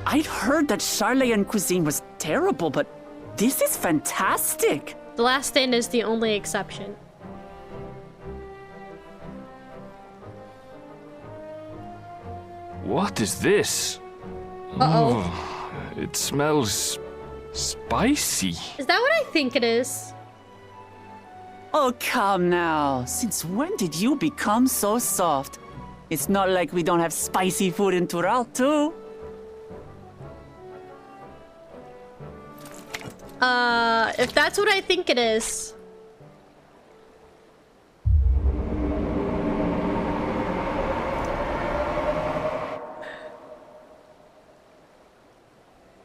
S5: I'd heard that Charlian cuisine was terrible, but this is fantastic.
S1: The last stand is the only exception.
S2: What is this?
S1: Uh-oh.
S2: Oh, it smells spicy.
S1: Is that what I think it is?
S5: Oh, come now. Since when did you become so soft? It's not like we don't have spicy food in Tural, too.
S1: If that's what I think it is.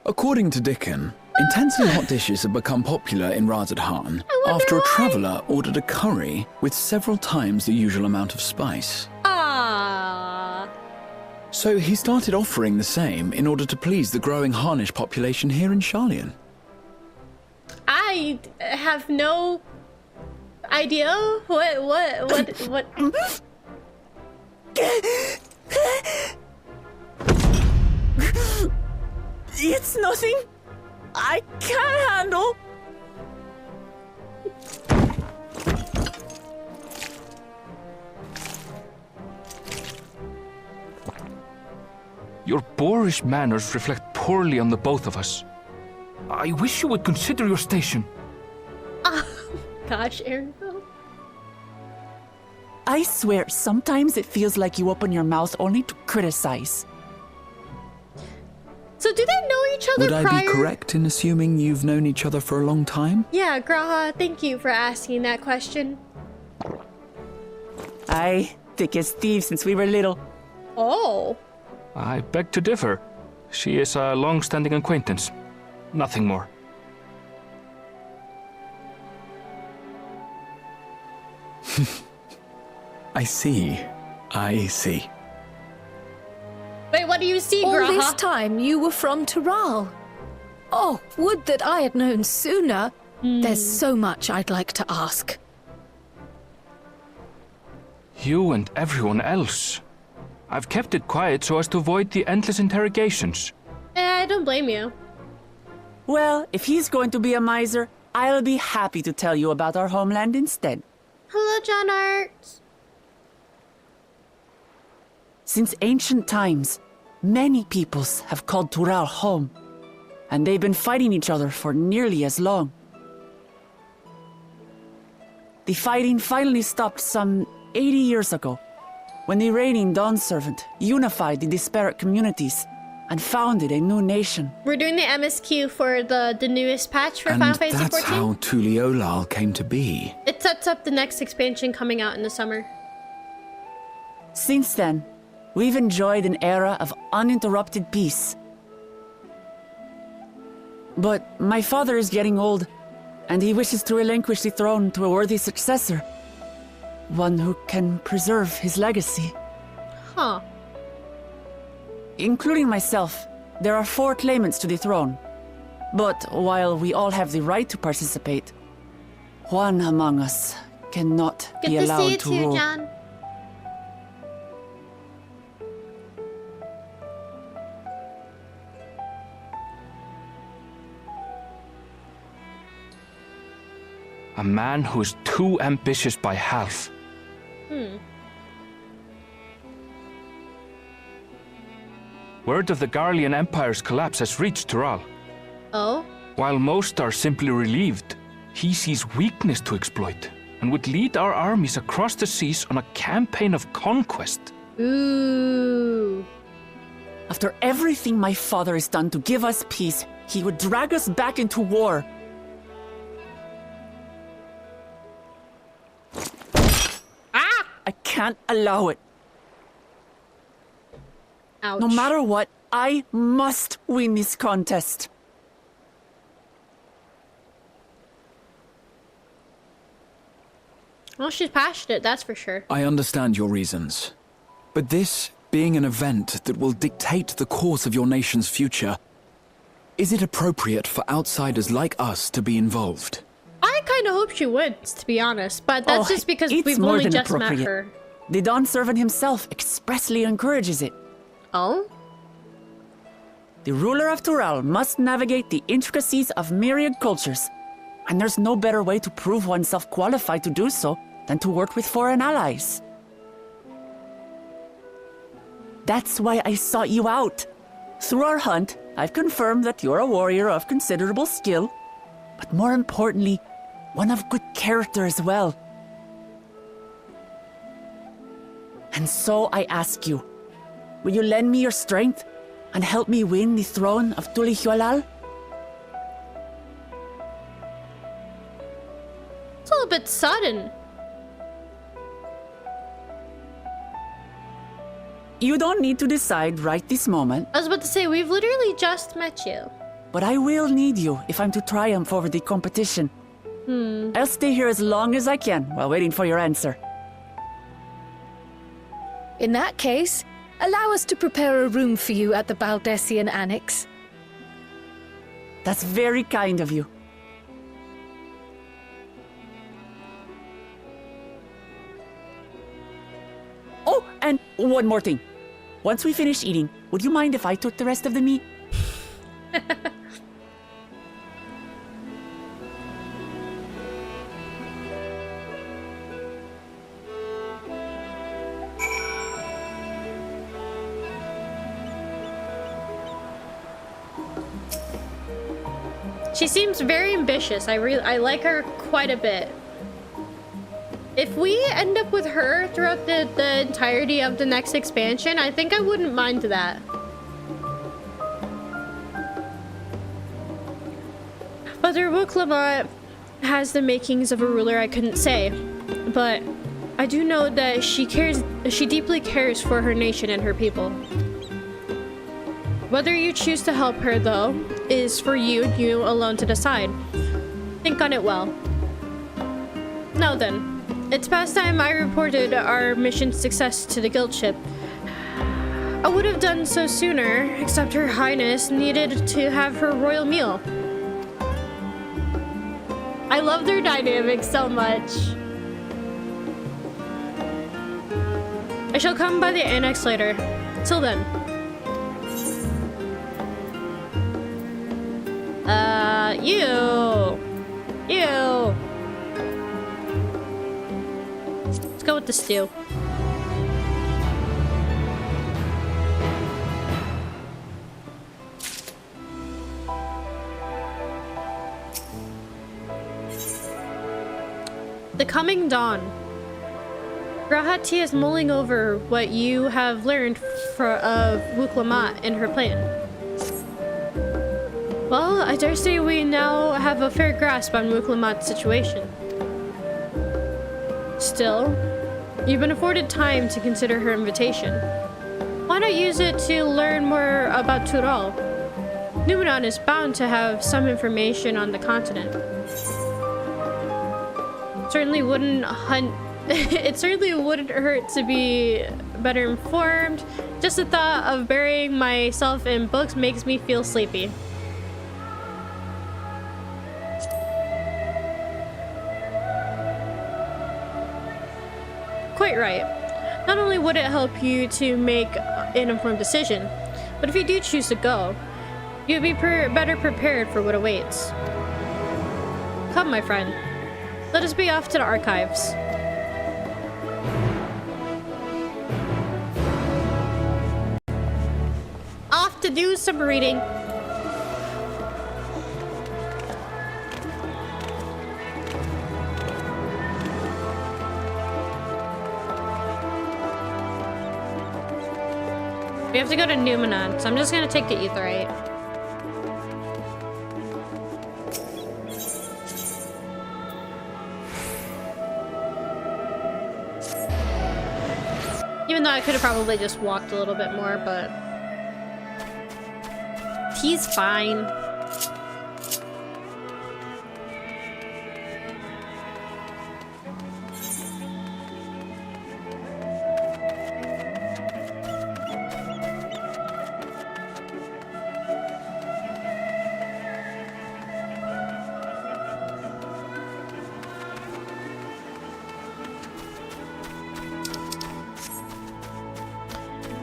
S3: According to Dickin, intensely hot dishes have become popular in Razadhan after a traveller ordered a curry with several times the usual amount of spice.
S1: Ah.
S3: So he started offering the same in order to please the growing Harnish population here in Charlian.
S1: I have no idea what.
S5: It's nothing I can't handle.
S2: Your boorish manners reflect poorly on the both of us. I wish you would consider your station.
S1: Gosh, Aaron.
S5: I swear, sometimes it feels like you open your mouth only to criticize.
S1: So do they know each other
S3: Would
S1: prior?
S3: I be correct in assuming you've known each other for a long time?
S1: Yeah, Graha, thank you for asking that question.
S5: Aye, thick as thieves since we were little.
S1: Oh.
S2: I beg to differ. She is a long-standing acquaintance. Nothing more.
S3: I see. I see.
S1: Wait, what do you see,
S4: All
S1: Graha?
S4: this time you were from Tural. Oh, would that I had known sooner. There's so much I'd like to ask.
S2: You and everyone else. I've kept it quiet so as to avoid the endless interrogations.
S1: I don't blame you.
S5: Well, if he's going to be a miser, I'll be happy to tell you about our homeland instead.
S1: Hello, John Art.
S5: Since ancient times, many peoples have called Tural home, and they've been fighting each other for nearly as long. The fighting finally stopped some 80 years ago, when the reigning Dawn Servant unified the disparate communities and founded a new nation.
S1: We're doing the MSQ for the newest patch for
S3: And
S1: Final Fantasy
S3: that's
S1: XIV.
S3: how Tuliolal came to be.
S1: It sets up the next expansion coming out in the summer.
S5: Since then, we've enjoyed an era of uninterrupted peace. But my father is getting old, and he wishes to relinquish the throne to a worthy successor. One who can preserve his legacy.
S1: Huh.
S5: Including myself, there are 4 claimants to the throne. But while we all have the right to participate, one among us cannot
S1: Good
S5: be
S1: to see
S5: allowed
S1: you
S5: to
S1: too,
S5: rule.
S1: John.
S2: A man who is too ambitious by half. Word of the Garlean Empire's collapse has reached Tural.
S1: Oh?
S2: While most are simply relieved, he sees weakness to exploit and would lead our armies across the seas on a campaign of conquest.
S1: Ooh.
S5: After everything my father has done to give us peace, he would drag us back into war.
S1: Ah!
S5: I can't allow it.
S1: Ouch.
S5: No matter what, I must win this contest.
S1: Well, she's passionate, that's for sure.
S3: I understand your reasons. But this being an event that will dictate the course of your nation's future, is it appropriate for outsiders like us to be involved?
S1: I kind of hope she would, to be honest, but that's just because
S5: it's
S1: we've
S5: more
S1: only
S5: than
S1: just met
S5: appropriate.
S1: her.
S5: The Dawn Servant himself expressly encourages it.
S1: Oh?
S5: The ruler of Tural must navigate the intricacies of myriad cultures, and there's no better way to prove oneself qualified to do so than to work with foreign allies. That's why I sought you out. Through our hunt, I've confirmed that you're a warrior of considerable skill, but more importantly, one of good character as well. And so I ask you, will you lend me your strength and help me win the throne of Tuliolal?
S1: It's a little bit sudden.
S5: You don't need to decide right this moment,
S1: I was about to say, we've literally just met you.
S5: but I will need you if I'm to triumph over the competition. I'll stay here as long as I can while waiting for your answer.
S4: In that case, allow us to prepare a room for you at the Baldessian Annex.
S5: That's very kind of you. Oh, and one more thing. Once we finish eating, would you mind if I took the rest of the meat?
S1: She seems very ambitious. I like her quite a bit. If we end up with her throughout the entirety of the next expansion, I think I wouldn't mind that. Whether Wuklamat has the makings of a ruler, I couldn't say, but I do know that she deeply cares for her nation and her people. Whether you choose to help her, though, is for you alone to decide. Think on it well. Now then, it's past time I reported our mission success to the guild ship. I would have done so sooner, except Her Highness needed to have her royal meal. I love their dynamic so much. I shall come by the annex later. Till then. You. Let's go with the stew. The coming dawn. Grahati is mulling over what you have learned of Wuklamat and her plan. Well, I dare say we now have a fair grasp on Wuklamat's situation. Still, you've been afforded time to consider her invitation. Why not use it to learn more about Tural? Numenon is bound to have some information on the continent. Certainly wouldn't it certainly wouldn't hurt to be better informed. Just the thought of burying myself in books makes me feel sleepy. Quite right. Not only would it help you to make an informed decision, but if you do choose to go, you'll be better prepared for what awaits. Come, my friend. Let us be off to the archives. Off to do some reading. We have to go to Numenon, so I'm just gonna take the Aetheryte. Even though I could have probably just walked a little bit more, but he's fine.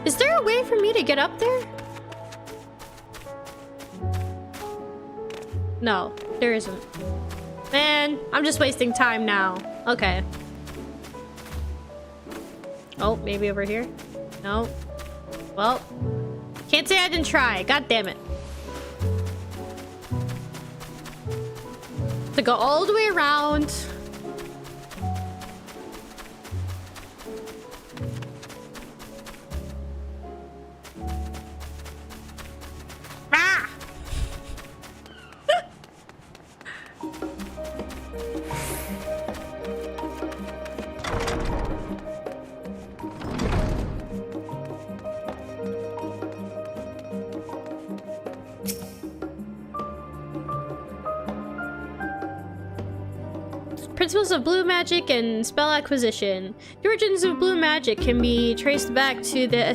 S1: Is there a way for me to get up there? No, there isn't. Man, I'm just wasting time now. Okay. Oh, maybe over here? No. Well, can't say I didn't try. God damn it. To go all the way around. Principles of blue magic and spell acquisition. The origins of blue magic can be traced back to the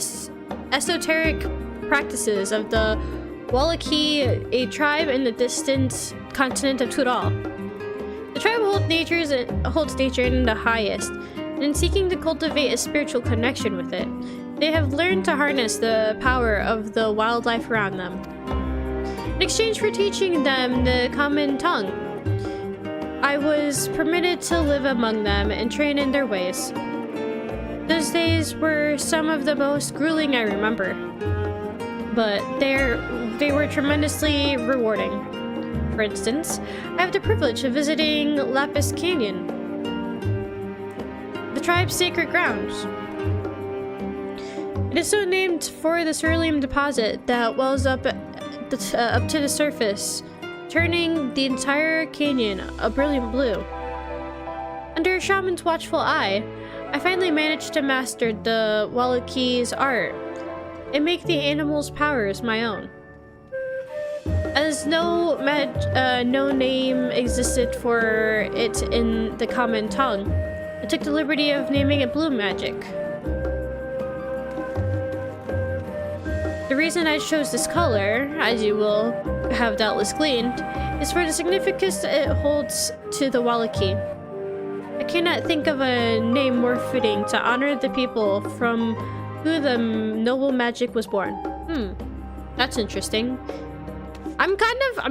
S1: esoteric practices of the Wallaki, a tribe in the distant continent of Tural. The tribe holds nature in the highest, and in seeking to cultivate a spiritual connection with it, they have learned to harness the power of the wildlife around them. In exchange for teaching them the common tongue, I was permitted to live among them and train in their ways. Those days were some of the most grueling I remember, but they were tremendously rewarding. For instance, I have the privilege of visiting Lapis Canyon, the tribe's sacred grounds. It is so named for the cerulean deposit that wells up to the surface turning the entire canyon a brilliant blue. Under a shaman's watchful eye, I finally managed to master the Wallachi's art and make the animal's powers my own. As no name existed for it in the common tongue, I took the liberty of naming it Blue Magic. The reason I chose this color, as you will have doubtless gleaned, is for the significance it holds to the Wallachi. I cannot think of a name more fitting to honor the people from who the noble magic was born. That's interesting. I'm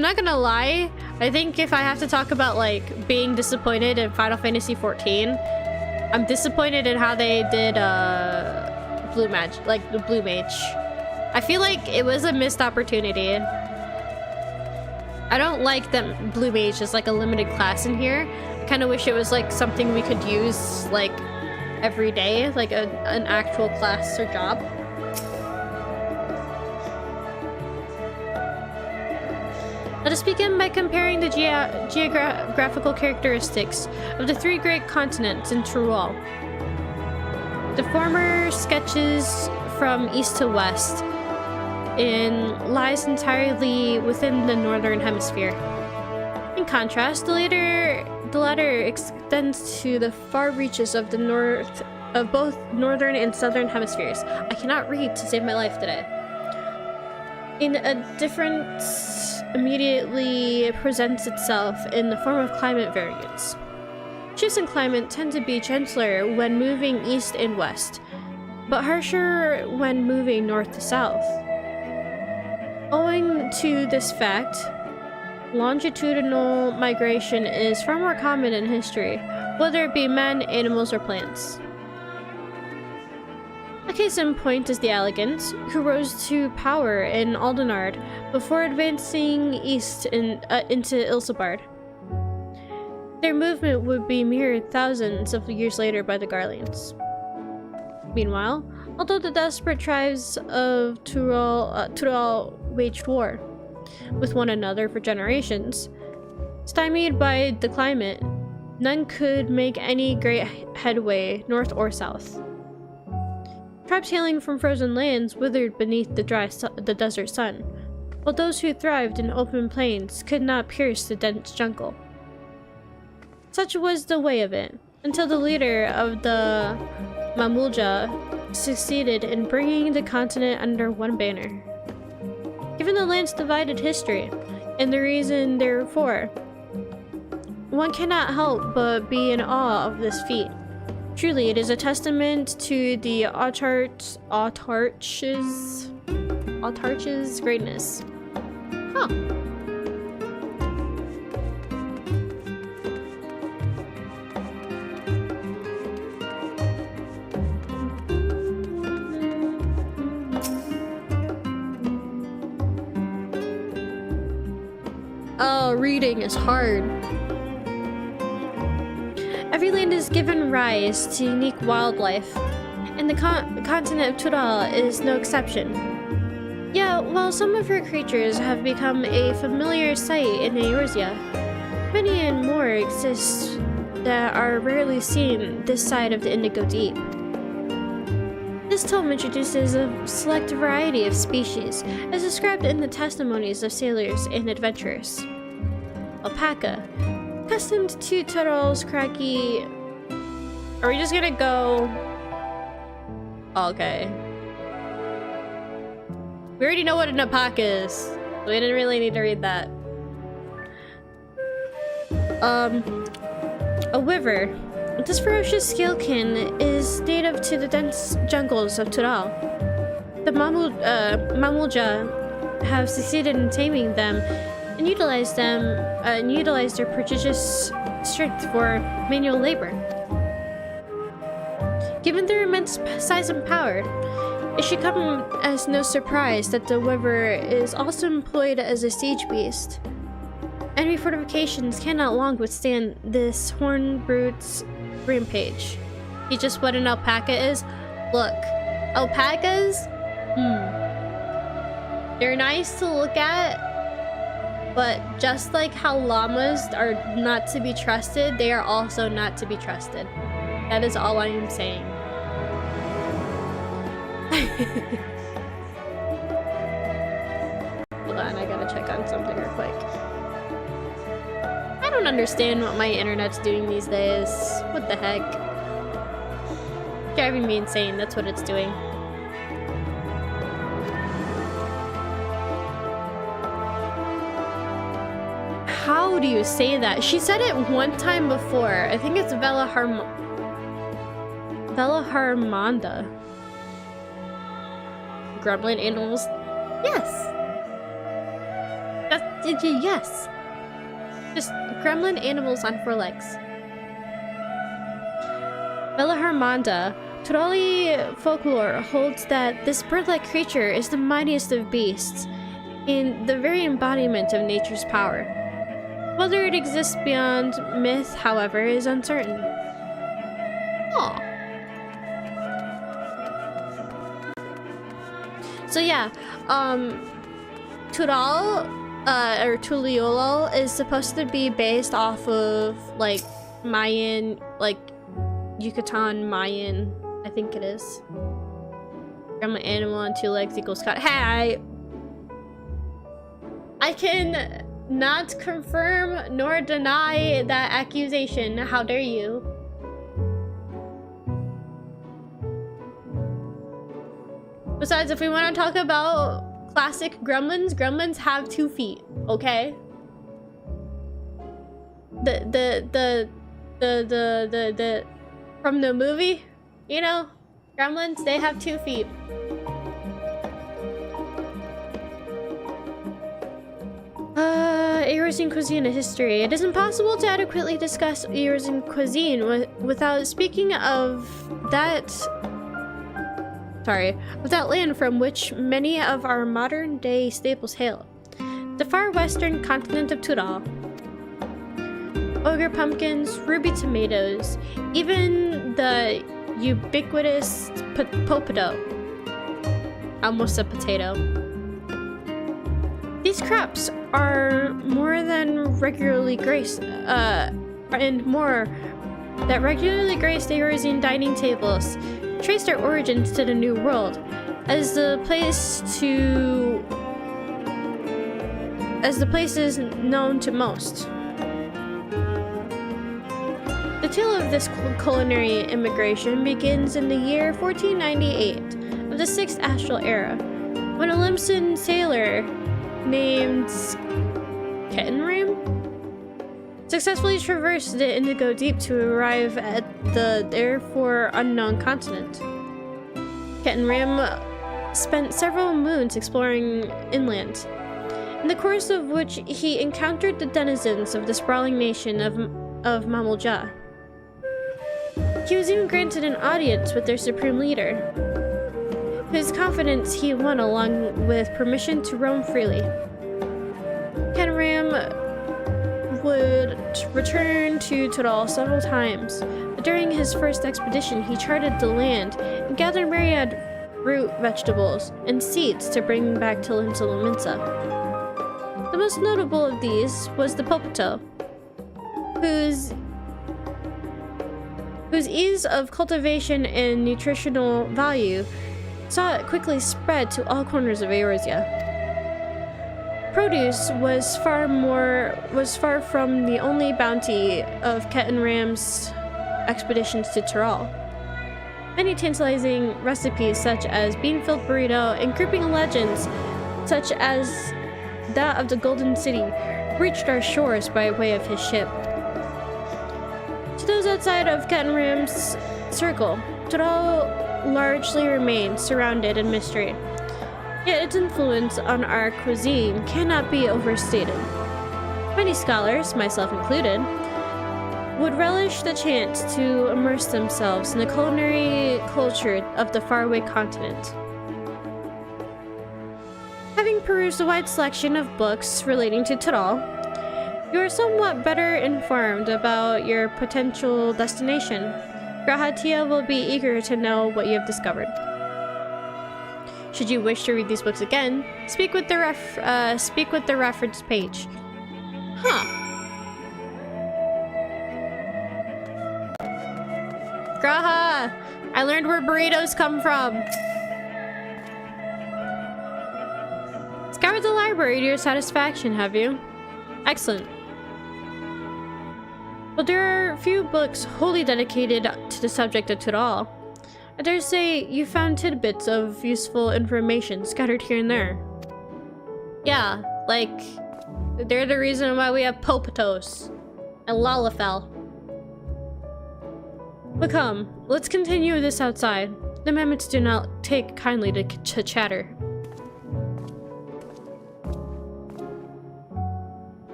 S1: not gonna lie, I think if I have to talk about like being disappointed in Final Fantasy XIV, I'm disappointed in how they did Blue Magic, like the Blue Mage. I feel like it was a missed opportunity. I don't like that Blue Mage is like a limited class in here. I kind of wish it was like something we could use like every day, like an actual class or job. Let us begin by comparing the geographical characteristics of the three great continents in Tyrol. The former sketches from east to west and lies entirely within the northern hemisphere. In contrast, the latter extends to the far reaches of the north of both northern and southern hemispheres. I cannot read to save my life today. In a difference immediately presents itself in the form of climate variance. Shifts in climate tend to be gentler when moving east and west, but harsher when moving north to south. Owing to this fact, longitudinal migration is far more common in history, whether it be men, animals, or plants. A case in point is the Elegants, who rose to power in Aldenard before advancing east into Ilsebard. Their movement would be mirrored thousands of years later by the Garleans. Meanwhile, although the desperate tribes of Tyrol waged war with one another for generations, stymied by the climate, none could make any great headway north or south. Tribes hailing from frozen lands withered beneath the desert sun, while those who thrived in open plains could not pierce the dense jungle. Such was the way of it, until the leader of the Mamulja succeeded in bringing the continent under one banner. Given the land's divided history, and the reason therefore, one cannot help but be in awe of this feat. Truly, it is a testament to the autarch's greatness. Huh. Oh, reading is hard. Every land is given rise to unique wildlife, and the continent of Tyrol is no exception. Yet, while some of her creatures have become a familiar sight in Eorzea, many and more exist that are rarely seen this side of the Indigo Deep. This tome introduces a select variety of species, as described in the testimonies of sailors and adventurers. Alpaca. Accustomed to Tyrol's craggy... Are we just gonna go... Okay. We already know what an alpaca is, so we didn't really need to read that. A wyver. This ferocious scalekin is native to the dense jungles of Tyrol. The Mamulja have succeeded in taming them and utilize their prodigious strength for manual labor. Given their immense size and power, it should come as no surprise that the wyver is also employed as a siege beast. Enemy fortifications cannot long withstand this horned brute's rampage. See just what an alpaca is? Look, alpacas, they're nice to look at, But just like how llamas are not to be trusted, they are also not to be trusted. That is all I am saying. Hold on, I gotta check on something real quick. I don't understand what my internet's doing these days. What the heck? Driving me insane, that's what it's doing. How do you say that? She said it one time before. I think it's Harmonda. Gremlin animals? Yes. Yes. Just gremlin animals on 4 legs. Harmonda. Turali folklore holds that this bird-like creature is the mightiest of beasts, and the very embodiment of nature's power. Whether it exists beyond myth, however, is uncertain. Aww. So yeah, Tural, or Tuliolo is supposed to be based off of, like, Mayan, like, Yucatan Mayan, I think it is. Gremlin animal on 2 legs equals cut. Hey, I can not confirm nor deny that accusation. How dare you? Besides, if we want to talk about classic gremlins, gremlins have 2 feet, okay? The from the movie, you know, gremlins, they have 2 feet. Eurasian cuisine and history. It is impossible to adequately discuss Eurasian cuisine without speaking of that land from which many of our modern day staples hail. The far western continent of Tural. Ogre pumpkins, ruby tomatoes, even the ubiquitous potato. Almost a potato. These crops are more than regularly graced, and more that regularly graced the Eurasian dining tables, traced their origins to the New World as the place is known to most. The tale of this culinary immigration begins in the year 1498 of the 6th Astral Era, when a Limson sailor named Kettenram successfully traversed the Indigo Deep to arrive at the therefore unknown continent. Kettenram spent several moons exploring inland, in the course of which he encountered the denizens of the sprawling nation of Mamulja. He was even granted an audience with their supreme leader, whose confidence he won along with permission to roam freely. Kettenram would return to Tural several times, but during his first expedition he charted the land and gathered myriad root vegetables and seeds to bring back to Linsa. The most notable of these was the potato, whose ease of cultivation and nutritional value saw it quickly spread to all corners of Eurasia. Produce was far from the only bounty of Kettenram's expeditions to Tural. Many tantalizing recipes such as bean-filled burrito and gripping legends such as that of the Golden City reached our shores by way of his ship. To those outside of Kettenram's circle, Tural largely remained surrounded in mystery. Yet its influence on our cuisine cannot be overstated. Many scholars, myself included, would relish the chance to immerse themselves in the culinary culture of the faraway continent. Having perused a wide selection of books relating to Tural, you are somewhat better informed about your potential destination. Grahatia will be eager to know what you have discovered. Should you wish to read these books again, speak with the reference page. Huh. Graha! I learned where burritos come from. Scoured the library to your satisfaction, have you? Excellent. Well, there are few books wholly dedicated to the subject at all. I dare say you found tidbits of useful information scattered here and there. Yeah, like, they're the reason why we have Popatos and Lalafell. But come, let's continue this outside. The mammoths do not take kindly to chatter.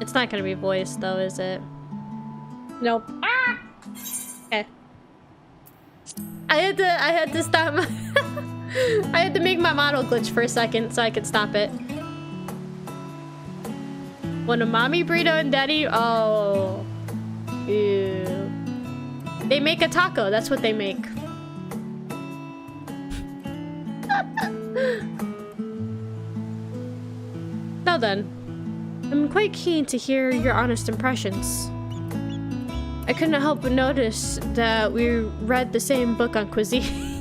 S1: It's not gonna be voiced though, is it? Nope. Ah! Okay. I had to stop my I had to make my model glitch for a second so I could stop it. When a mommy burrito and daddy, oh, ew. They make a taco. That's what they make. Now then, I'm quite keen to hear your honest impressions. I couldn't help but notice that we read the same book on cuisine.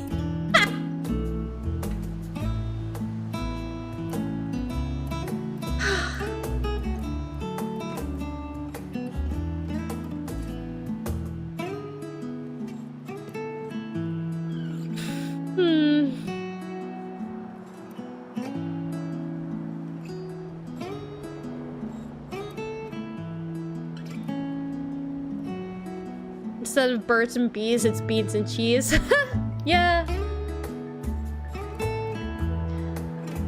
S1: Instead of birds and bees, it's beans and cheese. Yeah.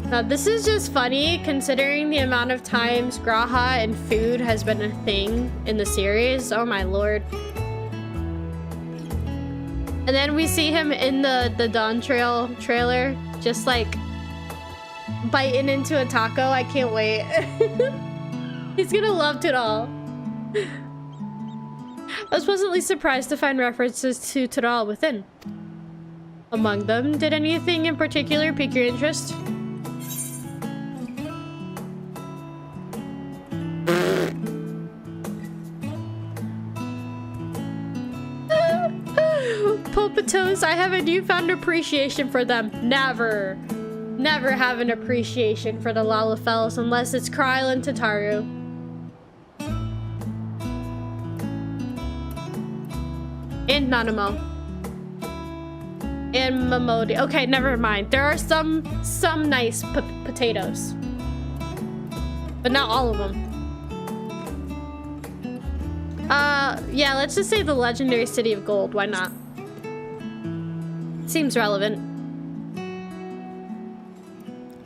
S1: Now this is just funny considering the amount of times Graha and food has been a thing in the series. Oh my lord. And then we see him in the Dawn Trail trailer, just like biting into a taco. I can't wait. He's gonna love it all. I was pleasantly surprised to find references to Tural within. Among them, did anything in particular pique your interest? Popatos, I have a newfound appreciation for them. Never have an appreciation for the Lalafells unless it's Kryl and Tataru. And Nanamo. And Momodi. Okay, never mind. There are some nice potatoes. But not all of them. Yeah, let's just say the legendary city of gold. Why not? Seems relevant.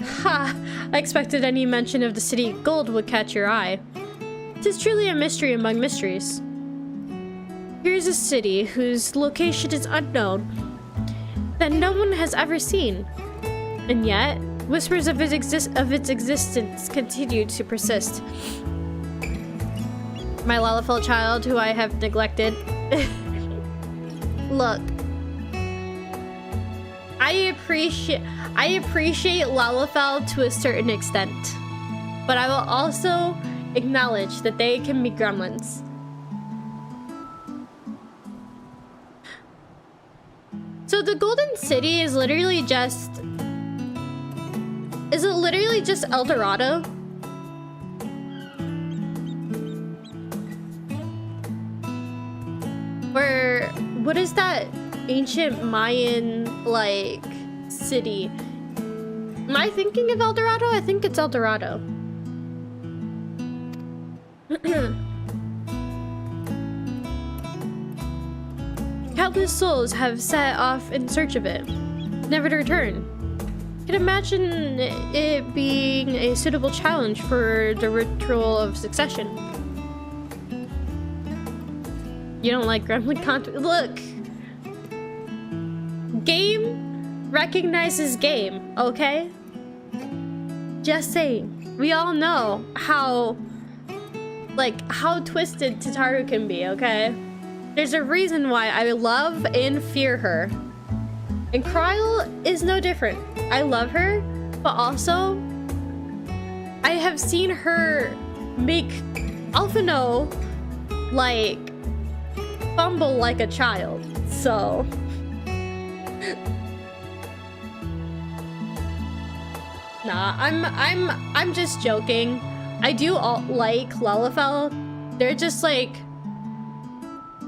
S1: Ha! I expected any mention of the city of gold would catch your eye. It is truly a mystery among mysteries. Here's a city whose location is unknown, that no one has ever seen. And yet, whispers of its existence continue to persist. My Lalafell child, who I have neglected. Look. I appreciate Lalafell to a certain extent. But I will also acknowledge that they can be gremlins. So the Golden City is literally just... Is it literally just El Dorado? Or what is that ancient Mayan, like, city? Am I thinking of El Dorado? I think it's El Dorado. Countless souls have set off in search of it, never to return. I can imagine it being a suitable challenge for the ritual of succession. You don't like Gremlin content? Look! Game recognizes game, okay? Just saying. We all know how twisted Tataru can be, okay? There's a reason why I love and fear her. And Kryle is no different. I love her, but also I have seen her make Alphino like fumble like a child. So nah, I'm just joking. I do like Lalafell. They're just like,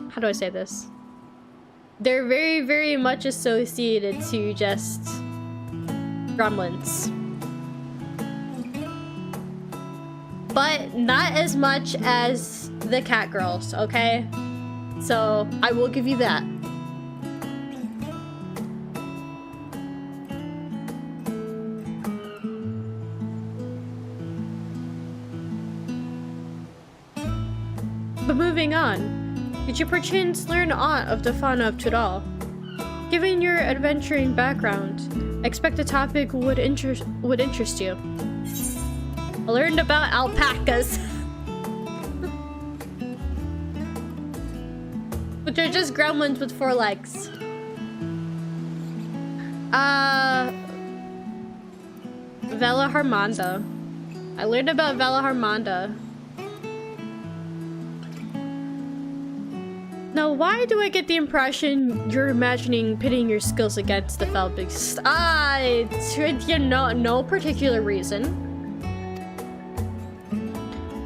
S1: how do I say this? They're very, very much associated to just gremlins. But not as much as the cat girls, okay? So I will give you that. But moving on. Did you perchance learn aught of the fauna of Tudal? Given your adventuring background, I expect the topic would interest you. I learned about alpacas. But they're just gremlins with 4 legs. Vela Harmonda. I learned about Vela Harmonda. Now, why do I get the impression you're imagining pitting your skills against the fell beast? No particular reason.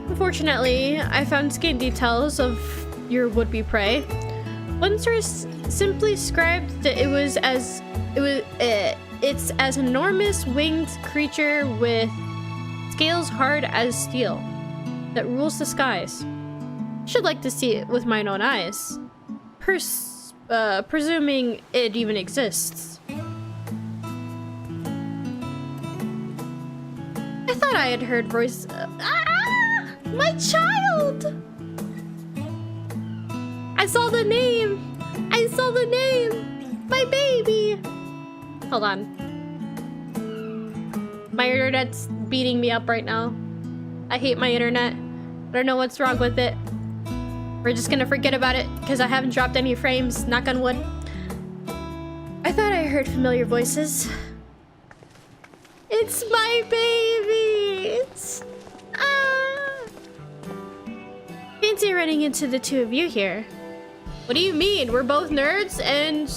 S1: Unfortunately, I found scant details of your would-be prey. One source simply described that it's as enormous winged creature with scales hard as steel that rules the skies. Should like to see it with mine own eyes. Presuming it even exists. I thought I had heard voice. My child! I saw the name! I saw the name! My baby! Hold on. My internet's beating me up right now. I hate my internet. I don't know what's wrong with it. We're just gonna forget about it because I haven't dropped any frames, knock on wood. I thought I heard familiar voices. It's my baby! It's... Fancy running into the two of you here. What do you mean? We're both nerds and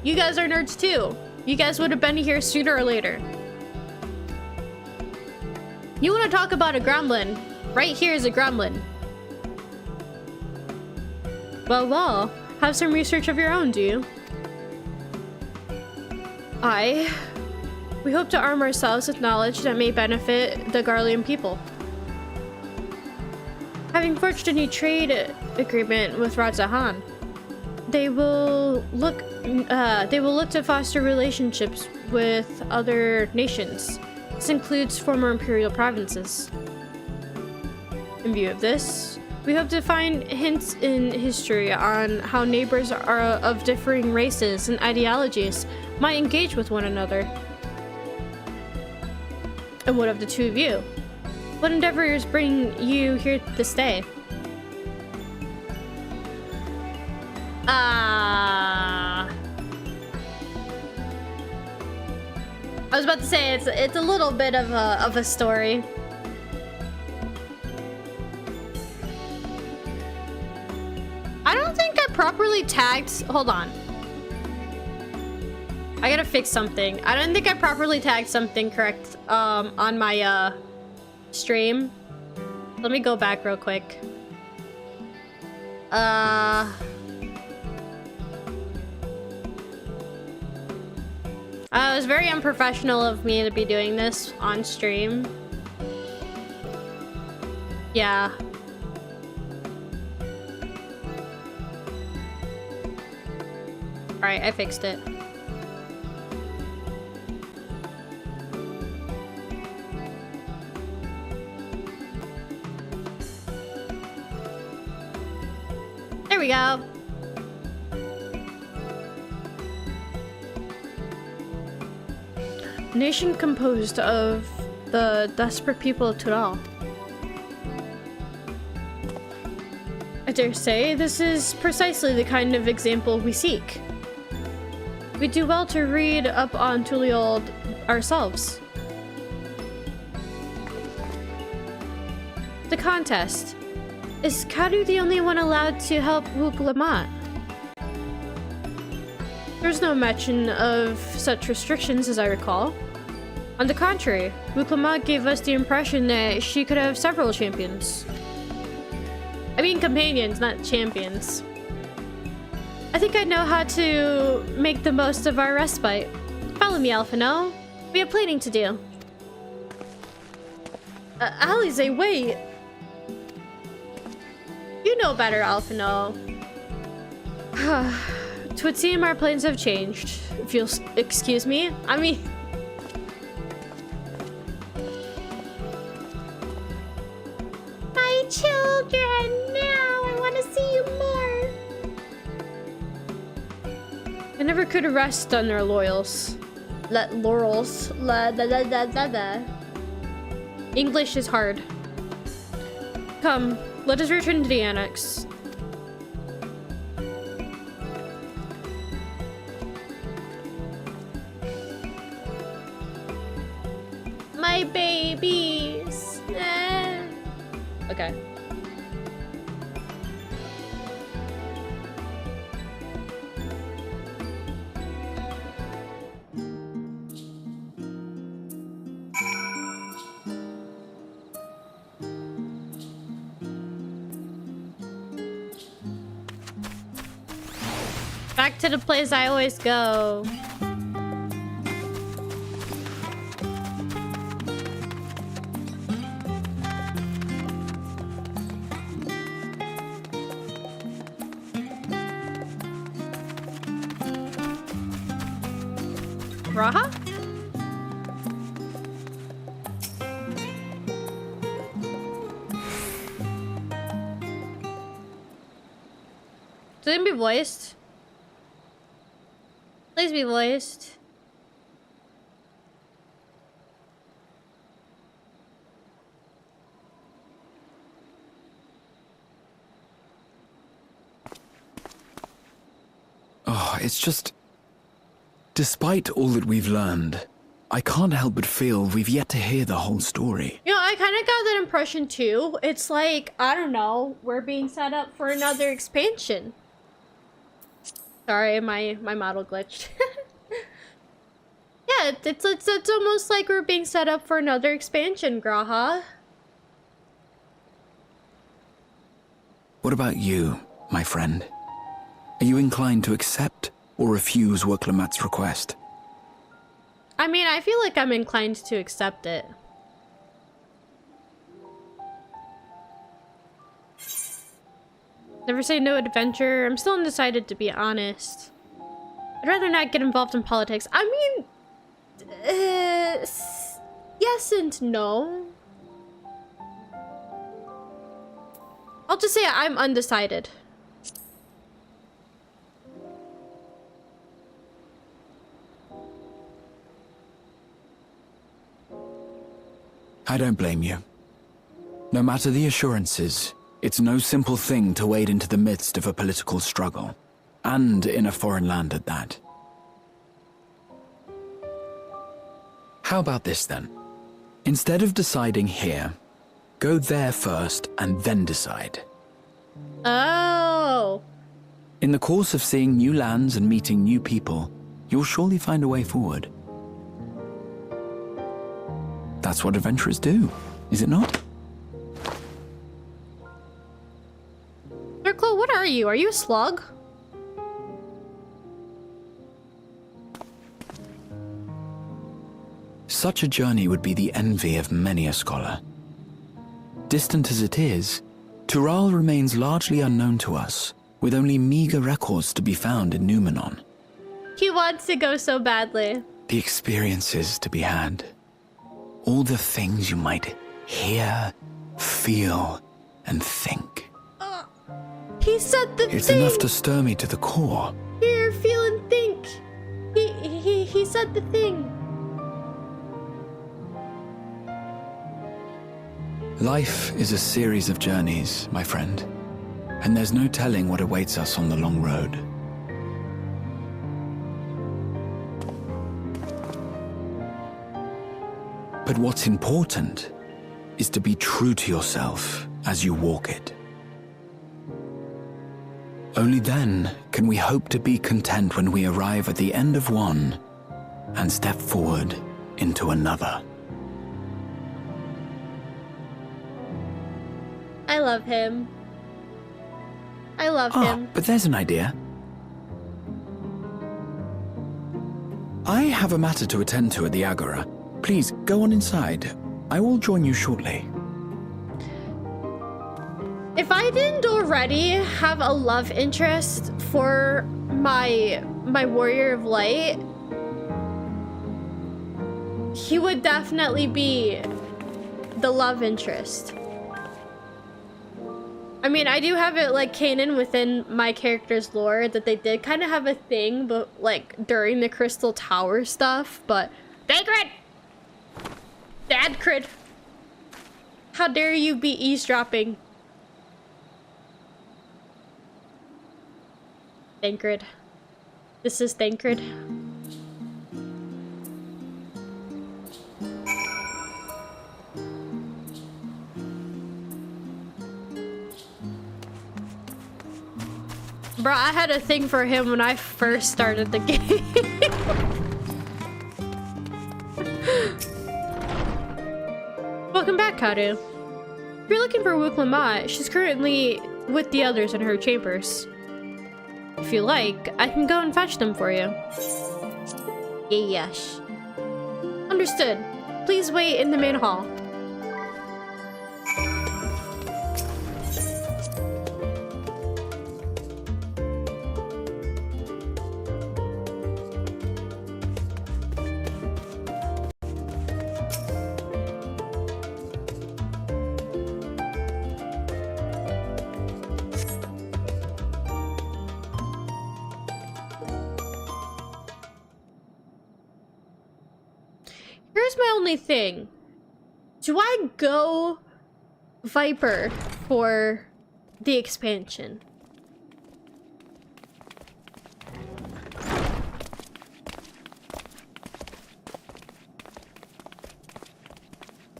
S1: you guys are nerds too. You guys would have been here sooner or later. You want to talk about a gremlin? Right here is a gremlin. Well, have some research of your own, do you? We hope to arm ourselves with knowledge that may benefit the Garlean people. Having forged a new trade agreement with Radzahan, they will look to foster relationships with other nations. This includes former imperial provinces. In view of this, we hope to find hints in history on how neighbors of differing races and ideologies might engage with one another. And what of the two of you? What endeavors bring you here to stay? I was about to say it's a little bit of a story. I don't think I properly tagged. Hold on. I gotta fix something. I don't think I properly tagged something correct on my stream. Let me go back real quick. It was very unprofessional of me to be doing this on stream. Yeah. Alright, I fixed it. There we go. Nation composed of the desperate people of Tudal. I dare say, this is precisely the kind of example we seek. We do well to read up on Tuliol ourselves. The contest. Is Kaoru the only one allowed to help Wuk-Lamat? There's no mention of such restrictions as I recall. On the contrary, Wuk-Lamat gave us the impression that she could have several champions. I mean companions, not champions. I think I know how to make the most of our respite. Follow me, Alphino. We have planning to do. Alize, wait. You know better, Alphino. It would seem our plans have changed. If you'll excuse me. I mean... My children, now I want to see you more. I never could rest on their laurels. English is hard. Come, let us return to the annex. My babies. Okay. Back to the place I always go. Raha? Should it be voiced? Please be voiced.
S3: Oh, it's just... Despite all that we've learned, I can't help but feel we've yet to hear the whole story.
S1: You know, I kind of got that impression too. It's like, I don't know, we're being set up for another expansion. Sorry, my model glitched. Yeah, it's almost like we're being set up for another expansion, Graha.
S3: What about you, my friend? Are you inclined to accept or refuse Wuk-Lamat's request?
S1: I mean, I feel like I'm inclined to accept it. Never say no adventure. I'm still undecided, to be honest. I'd rather not get involved in politics. I mean, yes and no. I'll just say I'm undecided.
S3: I don't blame you. No matter the assurances, it's no simple thing to wade into the midst of a political struggle, and in a foreign land at that. How about this then? Instead of deciding here, go there first and then decide.
S1: Oh.
S3: In the course of seeing new lands and meeting new people, you'll surely find a way forward. That's what adventurers do, is it not?
S1: Circle, what are you? Are you a slug?
S3: Such a journey would be the envy of many a scholar. Distant as it is, Tural remains largely unknown to us, with only meager records to be found in Numenon.
S1: He wants to go so badly.
S3: The experiences to be had. All the things you might hear, feel, and think.
S1: He said the
S3: It's
S1: thing.
S3: enough to stir me to the core.
S1: Hear, feel, and think. He said the thing.
S3: Life is a series of journeys, my friend. And there's no telling what awaits us on the long road. But what's important is to be true to yourself as you walk it. Only then can we hope to be content when we arrive at the end of one and step forward into another.
S1: I love him. I love him.
S3: But there's an idea. I have a matter to attend to at the Agora. Please, go on inside. I will join you shortly.
S1: If I didn't already have a love interest for my Warrior of Light, he would definitely be the love interest. I mean, I do have it like canon within my character's lore that they did kind of have a thing, but like during the Crystal Tower stuff, but Dagrid! Dadcrid! How dare you be eavesdropping? Thancred. This is Thancred. Bro, I had a thing for him when I first started the game. Welcome back, Kaoru. If you're looking for Wuklamat, she's currently with the others in her chambers. If you like, I can go and fetch them for you. Yes. Understood. Please wait in the main hall. Here's my only thing. Do I go Viper for the expansion?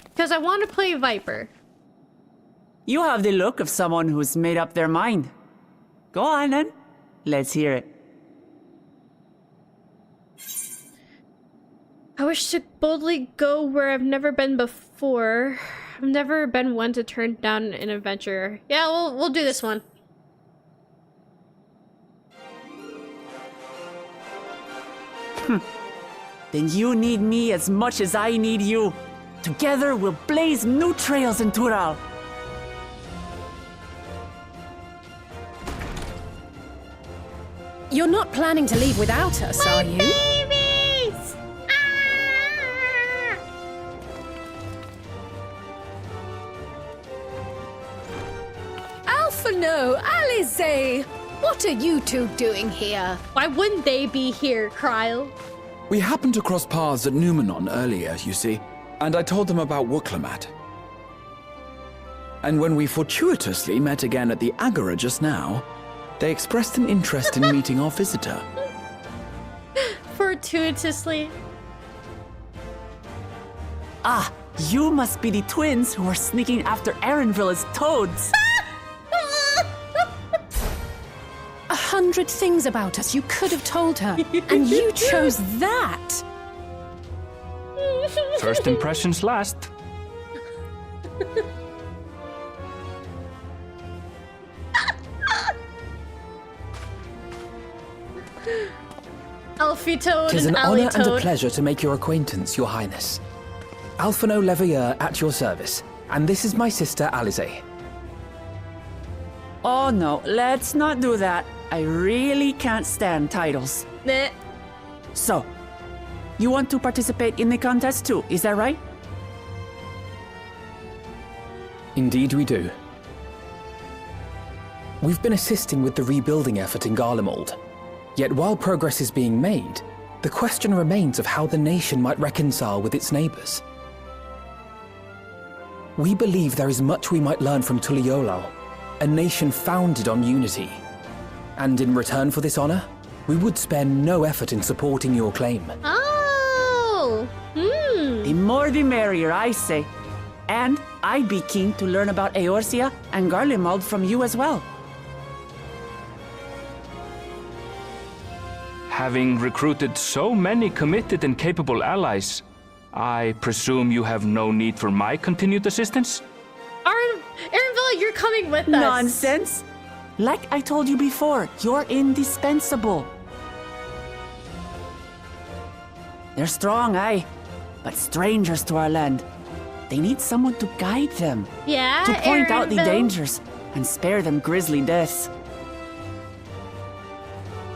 S1: Because I want to play Viper.
S5: You have the look of someone who's made up their mind. Go on then. Let's hear it.
S1: I wish to boldly go where I've never been before. I've never been one to turn down an adventure. Yeah, we'll do this one.
S5: Then you need me as much as I need you. Together we'll blaze new trails in Tural.
S7: You're not planning to leave without us, are you?
S1: Babies!
S4: Alphino, Alize! What are you two doing here?
S1: Why wouldn't they be here, Kryle?
S3: We happened to cross paths at Numenon earlier, you see, and I told them about Wuklamat. And when we fortuitously met again at the Agora just now, they expressed an interest in meeting our visitor.
S1: Fortuitously.
S5: Ah, you must be the twins who are sneaking after Aaronville as toads.
S7: 100 things about us you could have told her, and you chose that.
S2: First impressions last.
S1: Alfie Toad
S8: Tis
S1: and
S8: an
S1: Alley
S8: honor and a
S1: Toad.
S8: pleasure to make your acquaintance, Your Highness. Alphino Leveilleur at your service, and this is my sister Alize.
S5: Oh no, let's not do that. I really can't stand titles.
S1: Meh.
S5: So, you want to participate in the contest too, is that right?
S8: Indeed we do. We've been assisting with the rebuilding effort in Garlemald. Yet while progress is being made, the question remains of how the nation might reconcile with its neighbors. We believe there is much we might learn from Tuliolal, a nation founded on unity. And in return for this honor, we would spare no effort in supporting your claim.
S1: Oh!
S5: The more the merrier, I say. And I'd be keen to learn about Eorzea and Garlemald from you as well.
S2: Having recruited so many committed and capable allies, I presume you have no need for my continued assistance?
S1: Aaronville, you're coming with us.
S5: Nonsense! Like I told you before, you're indispensable. They're strong, aye, but strangers to our land. They need someone to guide them.
S1: Yeah,
S5: to point out the
S1: Aaronville.
S5: dangers and spare them grisly deaths.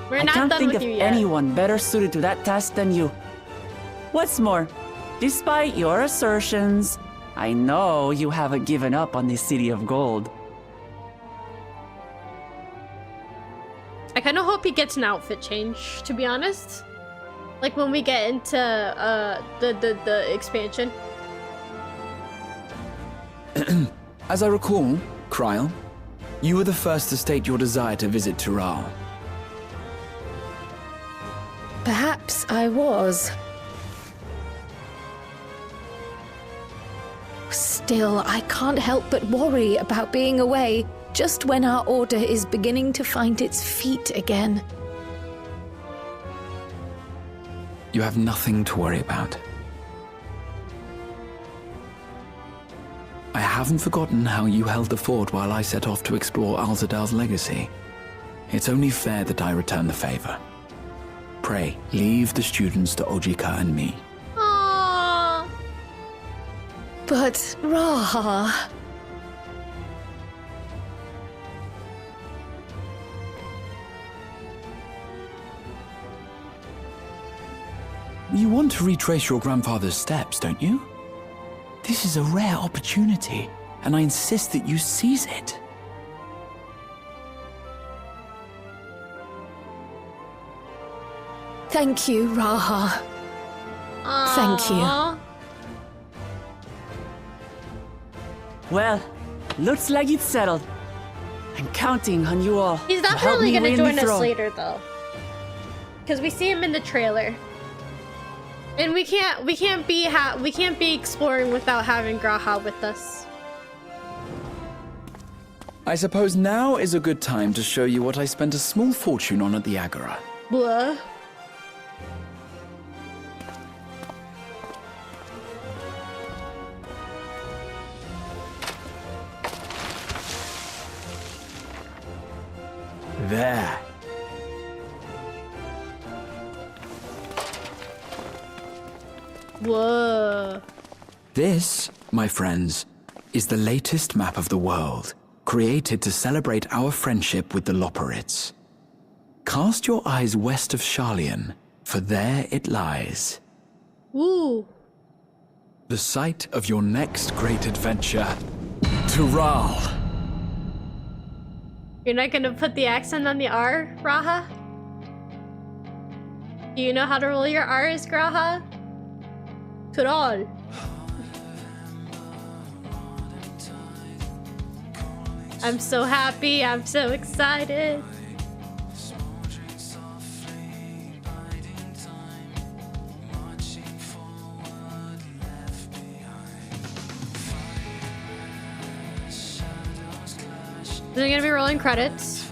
S1: We're
S5: I
S1: not
S5: can't
S1: done
S5: think
S1: with
S5: of
S1: you yet.
S5: anyone better suited to that task than you. What's more, despite your assertions, I know you haven't given up on the City of Gold.
S1: I kind of hope he gets an outfit change, to be honest. Like when we get into the expansion.
S3: As I recall, Kryl, you were the first to state your desire to visit Tural.
S4: Perhaps I was. Still, I can't help but worry about being away just when our order is beginning to find its feet again.
S3: You have nothing to worry about. I haven't forgotten how you held the fort while I set off to explore Alzadal's legacy. It's only fair that I return the favor. Pray, leave the students to Ojika and me.
S1: Aww.
S4: But, Raha...
S3: You want to retrace your grandfather's steps, don't you? This is a rare opportunity, and I insist that you seize it.
S4: Thank you, Raha. Thank you.
S1: Aww.
S5: Well, looks like it's settled. I'm counting on you all.
S1: He's
S5: to help
S1: definitely
S5: me
S1: gonna
S5: win
S1: join
S5: the
S1: us
S5: throne.
S1: later, though, because we see him in the trailer, and we can't be exploring without having Graha with us.
S3: I suppose now is a good time to show you what I spent a small fortune on at the Agora.
S1: Blah.
S3: There.
S1: Whoa.
S3: This, my friends, is the latest map of the world, created to celebrate our friendship with the Loporrits. Cast your eyes west of Sharlayan, for there it lies.
S1: Ooh.
S3: The site of your next great adventure, Tural.
S1: You're not gonna put the accent on the R, Raha? Do you know how to roll your R's, Graha? Tural. I'm so happy, I'm so excited. Is it gonna be rolling credits?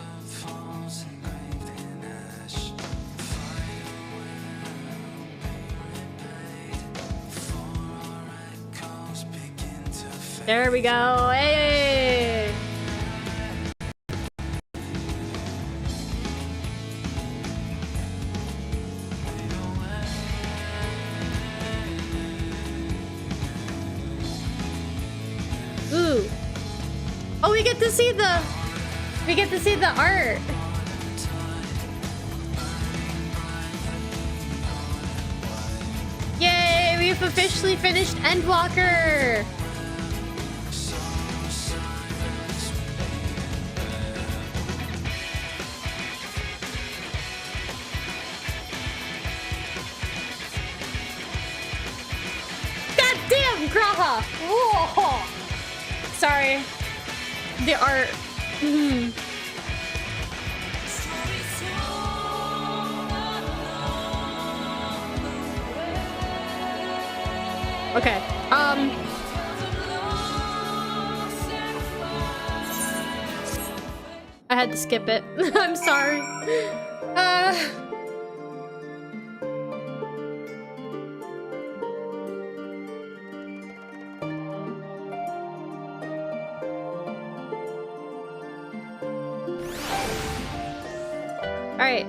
S1: There we go. Hey! Ooh. Oh, we get to see the art. Yay, we've officially finished Endwalker. God damn, Graha! Whoa. Sorry. The art. Okay. I had to skip it. I'm sorry. All right.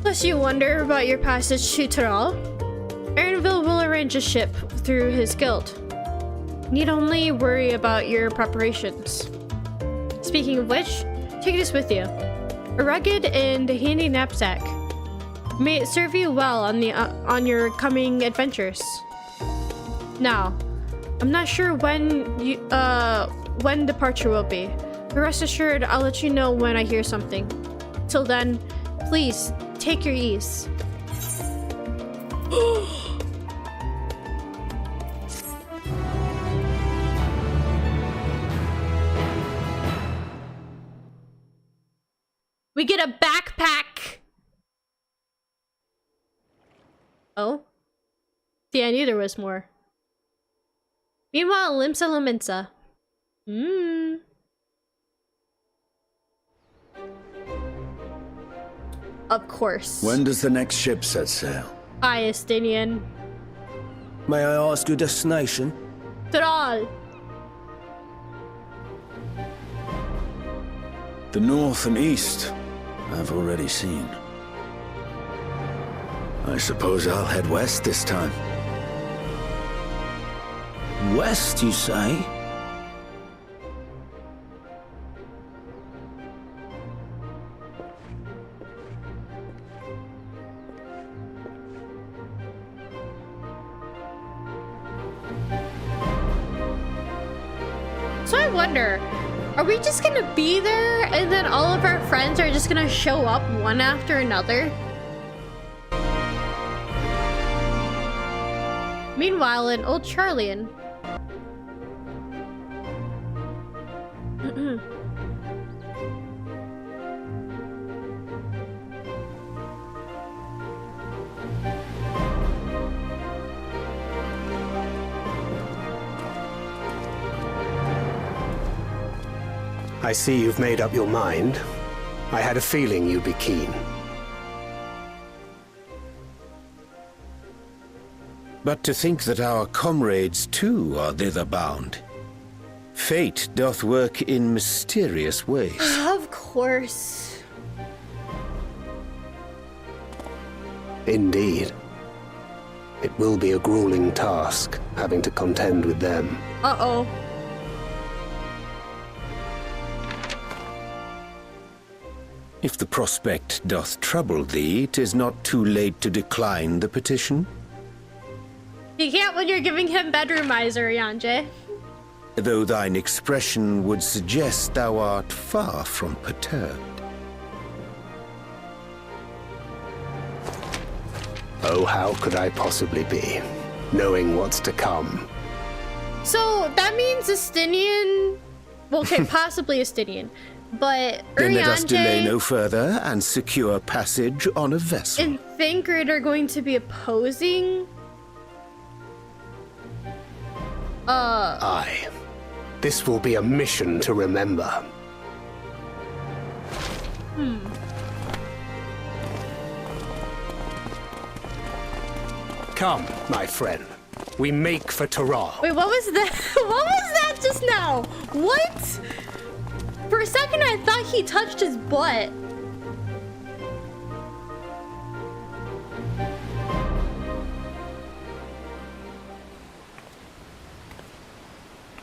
S1: Lest you wonder about your passage to Taral, Aaronville will arrange a ship through his guild. Need only worry about your preparations. Speaking of which, take this with you. A rugged and handy knapsack. May it serve you well on your coming adventures. Now, I'm not sure when departure will be, but rest assured I'll let you know when I hear something. Till then, please take your ease. We get a backpack. Oh? See, I knew there was more. Meanwhile, Limsa Lominsa. Of course.
S9: When does the next ship set sail?
S1: Aye, Estinian.
S10: May I ask your destination?
S1: Tral.
S9: The north and east, I've already seen. I suppose I'll head west this time.
S10: West, you say?
S1: So I wonder, are we just gonna be there and then all of our friends are just gonna show up one after another? Meanwhile, in Old Charlian.
S11: I see you've made up your mind. I had a feeling you'd be keen.
S10: But to think that our comrades too are thither bound. Fate doth work in mysterious ways.
S1: Of course.
S11: Indeed. It will be a grueling task, having to contend with them.
S1: Uh-oh.
S10: If the prospect doth trouble thee, 'tis not too late to decline the petition.
S1: You can't when you're giving him bedroom miser, Yanje.
S10: Though thine expression would suggest thou art far from perturbed.
S11: Oh, how could I possibly be, knowing what's to come?
S1: So, that means Estinian... Well, okay, possibly Estinian. But
S10: Then let us delay
S1: Urianger
S10: no further and secure passage on a vessel.
S1: and Thancred are going to be opposing...
S11: Aye. This will be a mission to remember. Come, my friend. We make for Taral.
S1: Wait, what was that? What was that just now? What? For a second, I thought he touched his butt.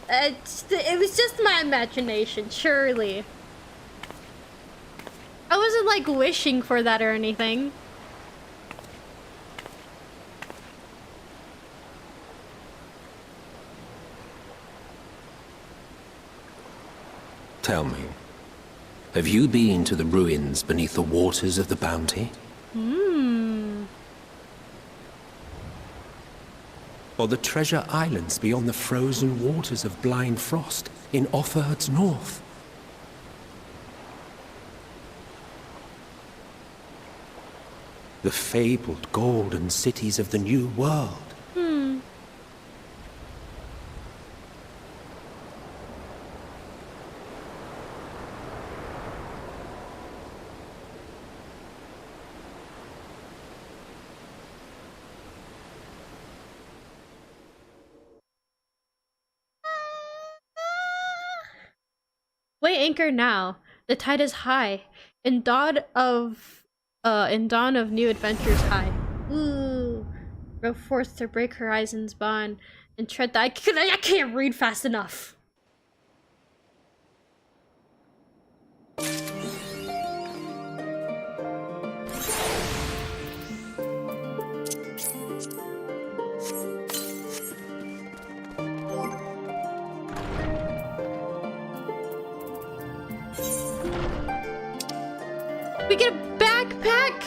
S1: It was just my imagination, surely. I wasn't like wishing for that or anything.
S12: Tell me, have you been to the ruins beneath the waters of the Bounty? or the treasure islands beyond the frozen waters of Blind Frost in Offerd's north. The fabled golden cities of the New World.
S1: Weigh anchor now. The tide is high. In dawn of new adventures high. Ooh. Row forth to break horizons bond and tread the I can't read fast enough. We get a backpack!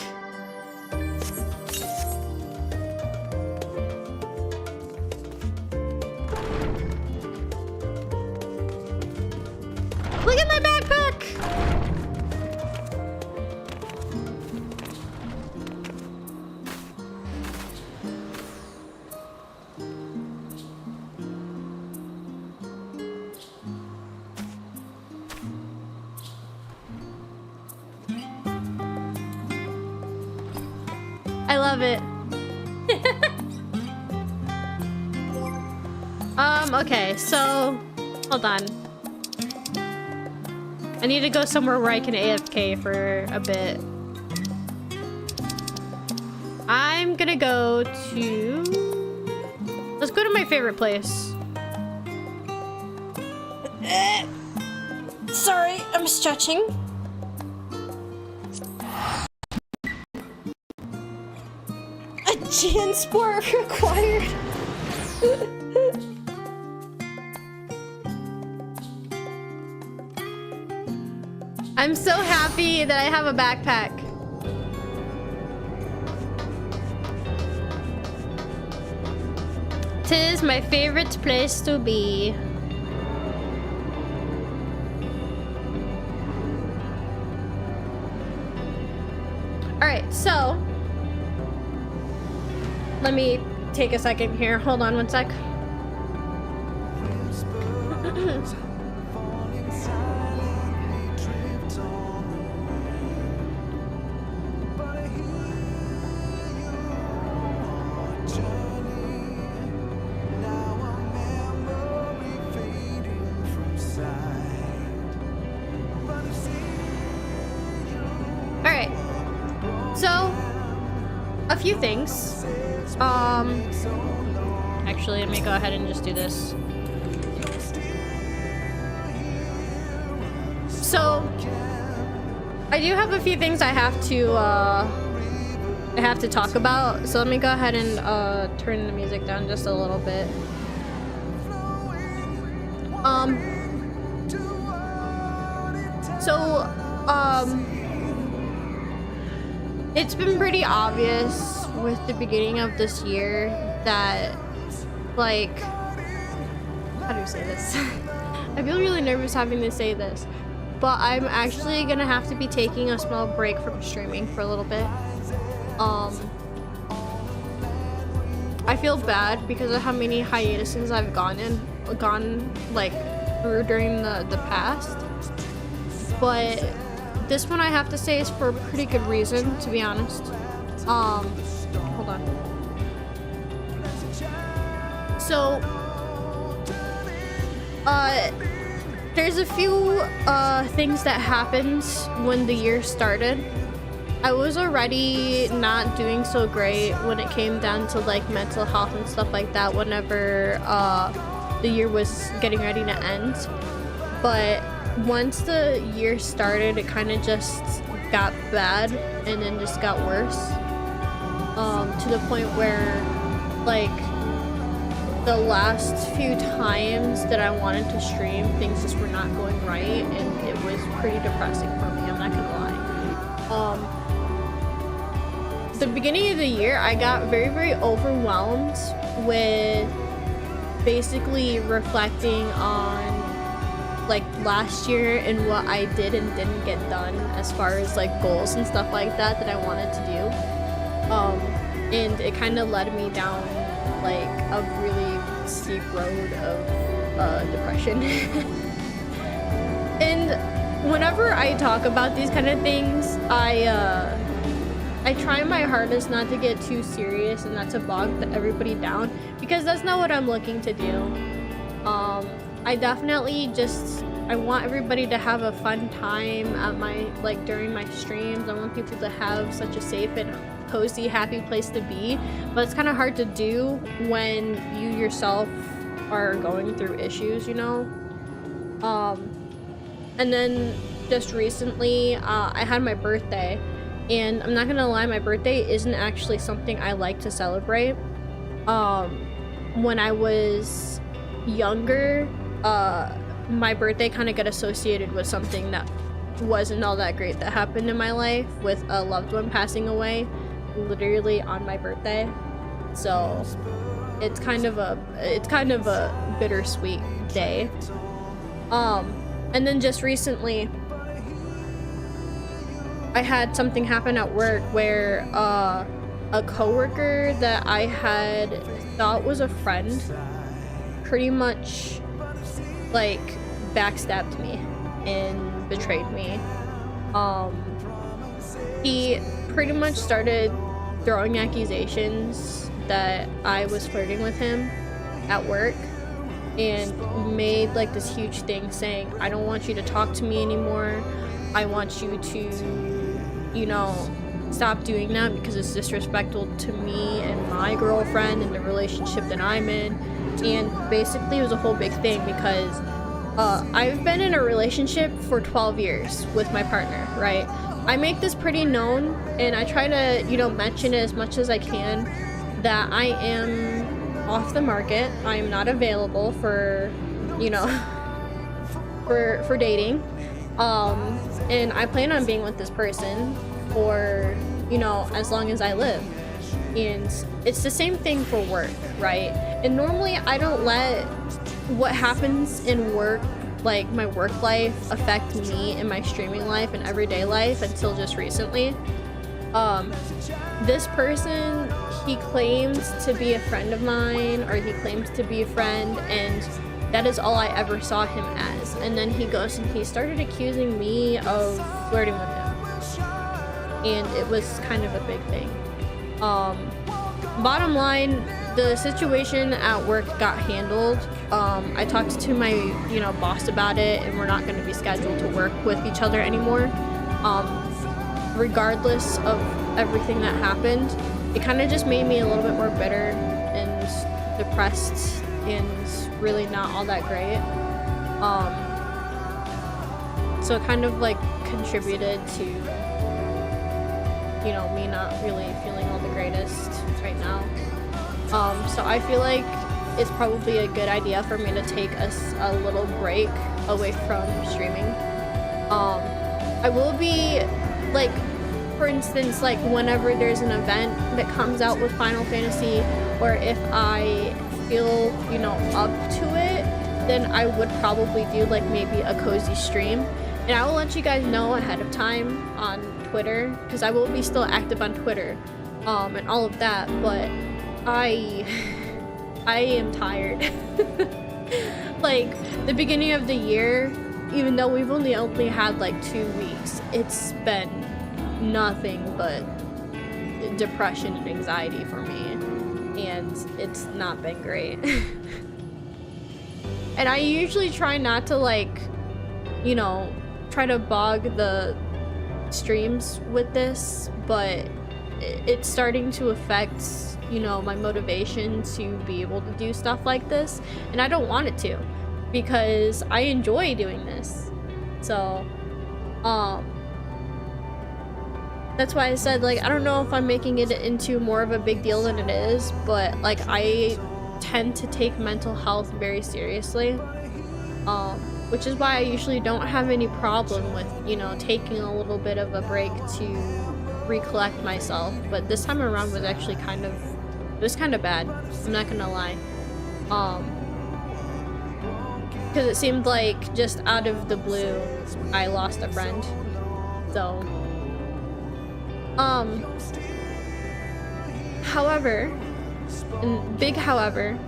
S1: Look at my backpack! I love it. Okay, so hold on. I need to go somewhere where I can AFK for a bit. I'm gonna go to... Let's go to my favorite place. Sorry, I'm stretching. A Jan sport required. I'm so happy that I have a backpack. Tis my favorite place to be. Alright, so let me take a second here. Hold on one sec. Alright. So, a few things. Actually, let me go ahead and just do this. So, I do have a few things I have to talk about. So let me go ahead and turn the music down just a little bit. It's been pretty obvious with the beginning of this year that, like, how do you say this? I feel really nervous having to say this, but I'm actually gonna have to be taking a small break from streaming for a little bit. I feel bad because of how many hiatuses I've gone like through during the past, but this one I have to say is for a pretty good reason, to be honest. Hold on. So, there's a few things that happened when the year started. I was already not doing so great when it came down to like mental health and stuff like that whenever the year was getting ready to end. But once the year started, it kind of just got bad and then just got worse. To the point where, like, the last few times that I wanted to stream, things just were not going right, and it was pretty depressing for me, I'm not gonna lie. The beginning of the year, I got very, very overwhelmed with basically reflecting on like last year and what I did and didn't get done as far as like goals and stuff like that I wanted to do. And it kind of led me down like a really steep road of depression. And whenever I talk about these kind of things, I try my hardest not to get too serious and not to bog everybody down, because that's not what I'm looking to do. I definitely I want everybody to have a fun time at during my streams. I want people to have such a safe and cozy, happy place to be, but it's kind of hard to do when you yourself are going through issues, you know? And then just recently, I had my birthday, and I'm not gonna lie, my birthday isn't actually something I like to celebrate. When I was younger, my birthday kind of got associated with something that wasn't all that great that happened in my life, with a loved one passing away literally on my birthday. So it's kind of a bittersweet day. And then just recently I had something happen at work where a coworker that I had thought was a friend pretty much like backstabbed me and betrayed me. He pretty much started throwing accusations that I was flirting with him at work, and made like this huge thing saying, I don't want you to talk to me anymore. I want you to, you know, stop doing that because it's disrespectful to me and my girlfriend and the relationship that I'm in. And basically it was a whole big thing because I've been in a relationship for 12 years with my partner, right? I make this pretty known, and I try to, you know, mention it as much as I can that I am off the market. I am not available for, you know, for dating. And I plan on being with this person for, you know, as long as I live. And it's the same thing for work, right? And normally I don't let what happens in work, like my work life, affect me in my streaming life and everyday life until just recently. This person, he claims to be a friend of mine, or he claims to be a friend, and that is all I ever saw him as. And then he goes and he started accusing me of flirting with him. And it was kind of a big thing. Bottom line, the situation at work got handled. I talked to my, you know, boss about it, and we're not going to be scheduled to work with each other anymore. Regardless of everything that happened, it kind of just made me a little bit more bitter and depressed and really not all that great. So it kind of like contributed to, you know, me not really feeling all the greatest right now. So I feel like it's probably a good idea for me to take a little break away from streaming. I will be, like, for instance, like whenever there's an event that comes out with Final Fantasy, or if I feel, you know, up to it, then I would probably do like maybe a cozy stream. And I will let you guys know ahead of time on Twitter, because I will be still active on Twitter, and all of that, but I am tired. Like, the beginning of the year, even though we've only had like 2 weeks, it's been nothing but depression and anxiety for me, and it's not been great. And I usually try not to, like, you know, try to bog the streams with this, but it's starting to affect, you know, my motivation to be able to do stuff like this, and I don't want it to, because I enjoy doing this. So that's why I said, like, I don't know if I'm making it into more of a big deal than it is, but like, I tend to take mental health very seriously, which is why I usually don't have any problem with, you know, taking a little bit of a break to recollect myself. But this time around was actually kind of It was kind of bad, I'm not gonna lie. Because it seemed like just out of the blue, I lost a friend. So, however, and big however,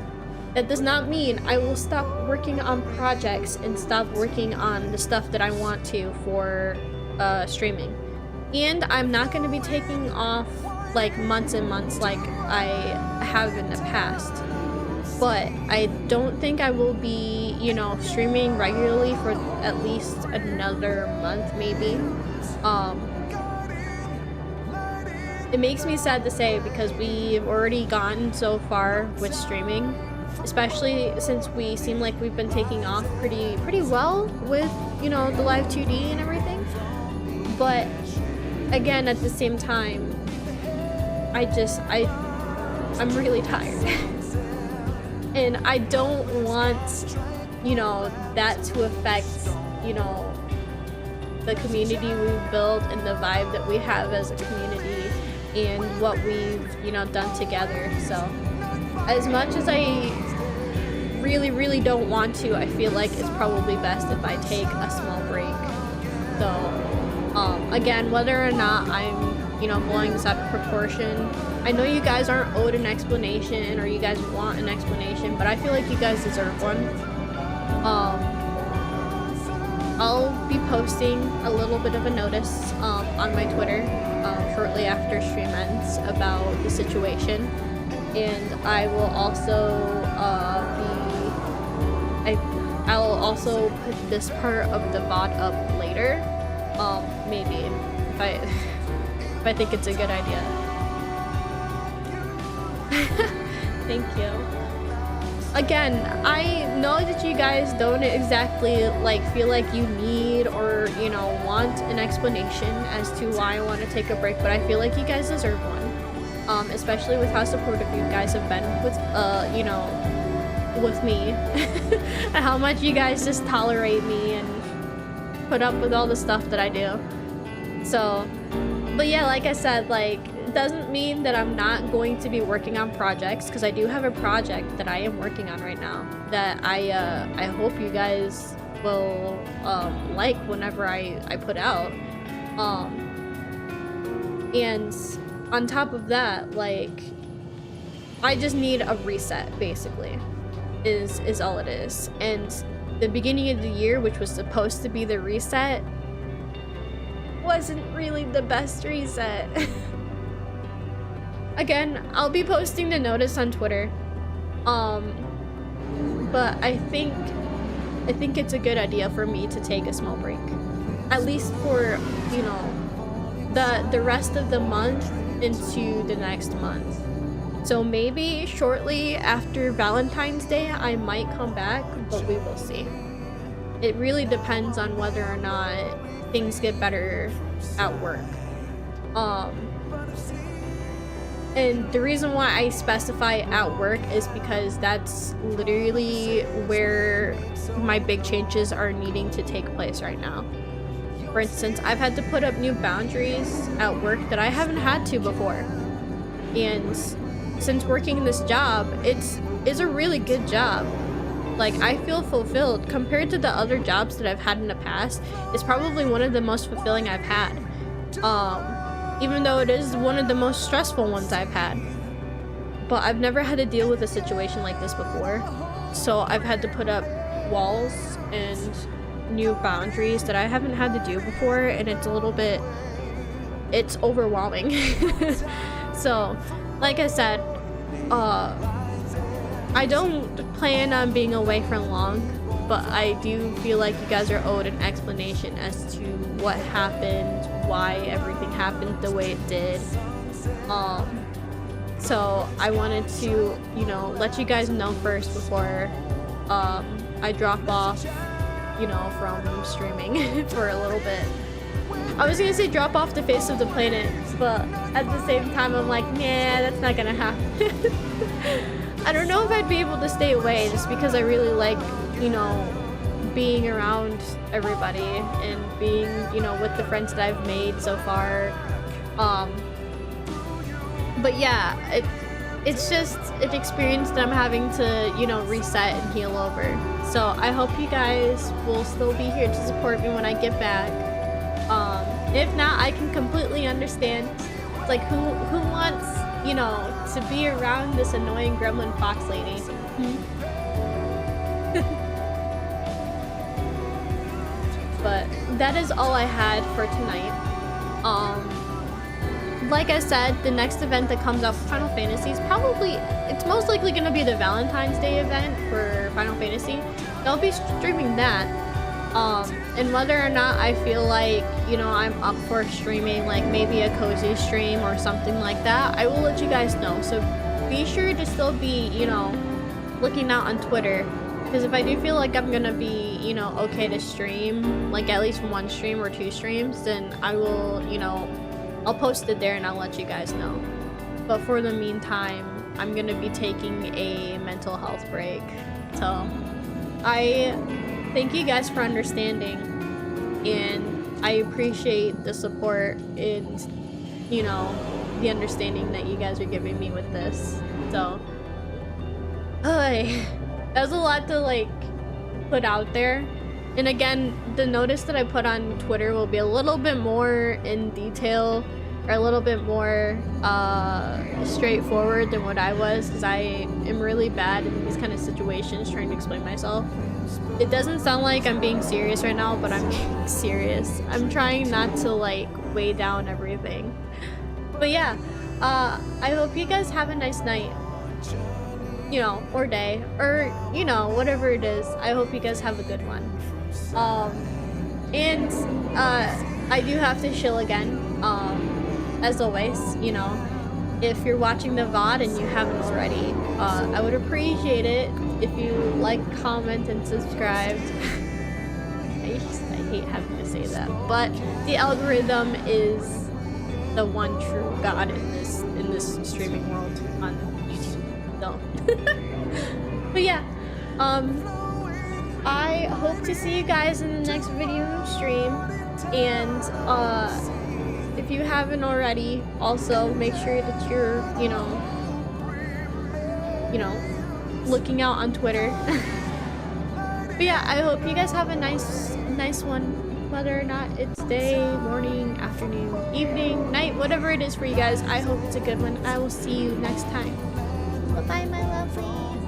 S1: that does not mean I will stop working on projects and stop working on the stuff that I want to for streaming. And I'm not going to be taking off like months and months like I have in the past. But I don't think I will be, you know, streaming regularly for at least another month, maybe. It makes me sad to say because we've already gotten so far with streaming, especially since we seem like we've been taking off pretty well with, you know, the live 2D and everything. But again, at the same time, I'm really tired. And I don't want, you know, that to affect, you know, the community we've built and the vibe that we have as a community and what we've, you know, done together. So as much as I really don't want to, I feel like it's probably best if I take a small break. So again, whether or not I'm, you know, blowing this out of proportion, I know you guys aren't owed an explanation or you guys want an explanation, but I feel like you guys deserve one. I'll be posting a little bit of a notice on my Twitter shortly after stream ends about the situation, and I will also I'll also put this part of the VOD up later, maybe if I think it's a good idea. Thank you. Again, I know that you guys don't exactly like feel like you need or, you know, want an explanation as to why I want to take a break, but I feel like you guys deserve one. Especially with how supportive you guys have been with, you know, with me. And how much you guys just tolerate me and put up with all the stuff that I do. So, but yeah, like I said, like, doesn't mean that I'm not going to be working on projects, because I do have a project that I am working on right now that I hope you guys will like whenever I put out. And on top of that, like, I just need a reset, basically, is all it is. And the beginning of the year, which was supposed to be the reset, wasn't really the best reset. Again, I'll be posting the notice on Twitter, but I think it's a good idea for me to take a small break, at least for, you know, the rest of the month into the next month. So maybe shortly after Valentine's Day I might come back, but we will see. It really depends on whether or not things get better at work. And the reason why I specify at work is because that's literally where my big changes are needing to take place right now. For instance, I've had to put up new boundaries at work that I haven't had to before. And since working this job, it's a really good job. Like, I feel fulfilled compared to the other jobs that I've had in the past. It's probably one of the most fulfilling I've had. Even though it is one of the most stressful ones I've had. But I've never had to deal with a situation like this before. So I've had to put up walls and new boundaries that I haven't had to do before, and it's a little bit, it's overwhelming. So, like I said, I don't plan on being away for long, but I do feel like you guys are owed an explanation as to what happened, why everything happened the way it did. So I wanted to, you know, let you guys know first before I drop off, you know, from streaming for a little bit. I was gonna say drop off the face of the planet, but at the same time I'm like, nah, that's not gonna happen. I don't know if I'd be able to stay away just because I really like, you know, being around everybody and being, you know, with the friends that I've made so far. But yeah, it's just an experience that I'm having to, you know, reset and heal over. So I hope you guys will still be here to support me when I get back. If not, I can completely understand. It's like, who wants, you know, to be around this annoying gremlin fox lady? But that is all I had for tonight. Like I said, the next event that comes out for Final Fantasy is probably, it's most likely going to be the Valentine's Day event for Final Fantasy. I'll be streaming that. And whether or not I feel like, you know, I'm up for streaming, like maybe a cozy stream or something like that, I will let you guys know. So be sure to still be, you know, looking out on Twitter. Because if I do feel like I'm gonna be, you know, okay to stream, like at least one stream or two streams, then I will, you know, I'll post it there and I'll let you guys know. But for the meantime, I'm gonna be taking a mental health break. So I thank you guys for understanding, and I appreciate the support and, you know, the understanding that you guys are giving me with this. So that was a lot to like put out there. And again, the notice that I put on Twitter will be a little bit more in detail, or a little bit more straightforward than what I was, because I am really bad in these kind of situations trying to explain myself. It doesn't sound like I'm being serious right now, but I'm being serious. I'm trying not to like weigh down everything. But yeah, I hope you guys have a nice night, you know, or day, or, you know, whatever it is. I hope you guys have a good one. And I do have to chill again, as always. You know, if you're watching the VOD and you haven't already, I would appreciate it if you like, comment, and subscribed. I hate having to say that, but the algorithm is the one true god in this streaming world on YouTube. So, but yeah, I hope to see you guys in the next video stream, and if you haven't already, also make sure that you're, you know, looking out on Twitter. But yeah, I hope you guys have a nice one, whether or not it's day, morning, afternoon, evening, night, whatever it is for you guys. I hope it's a good one. I will see you next time. Bye bye, my lovely.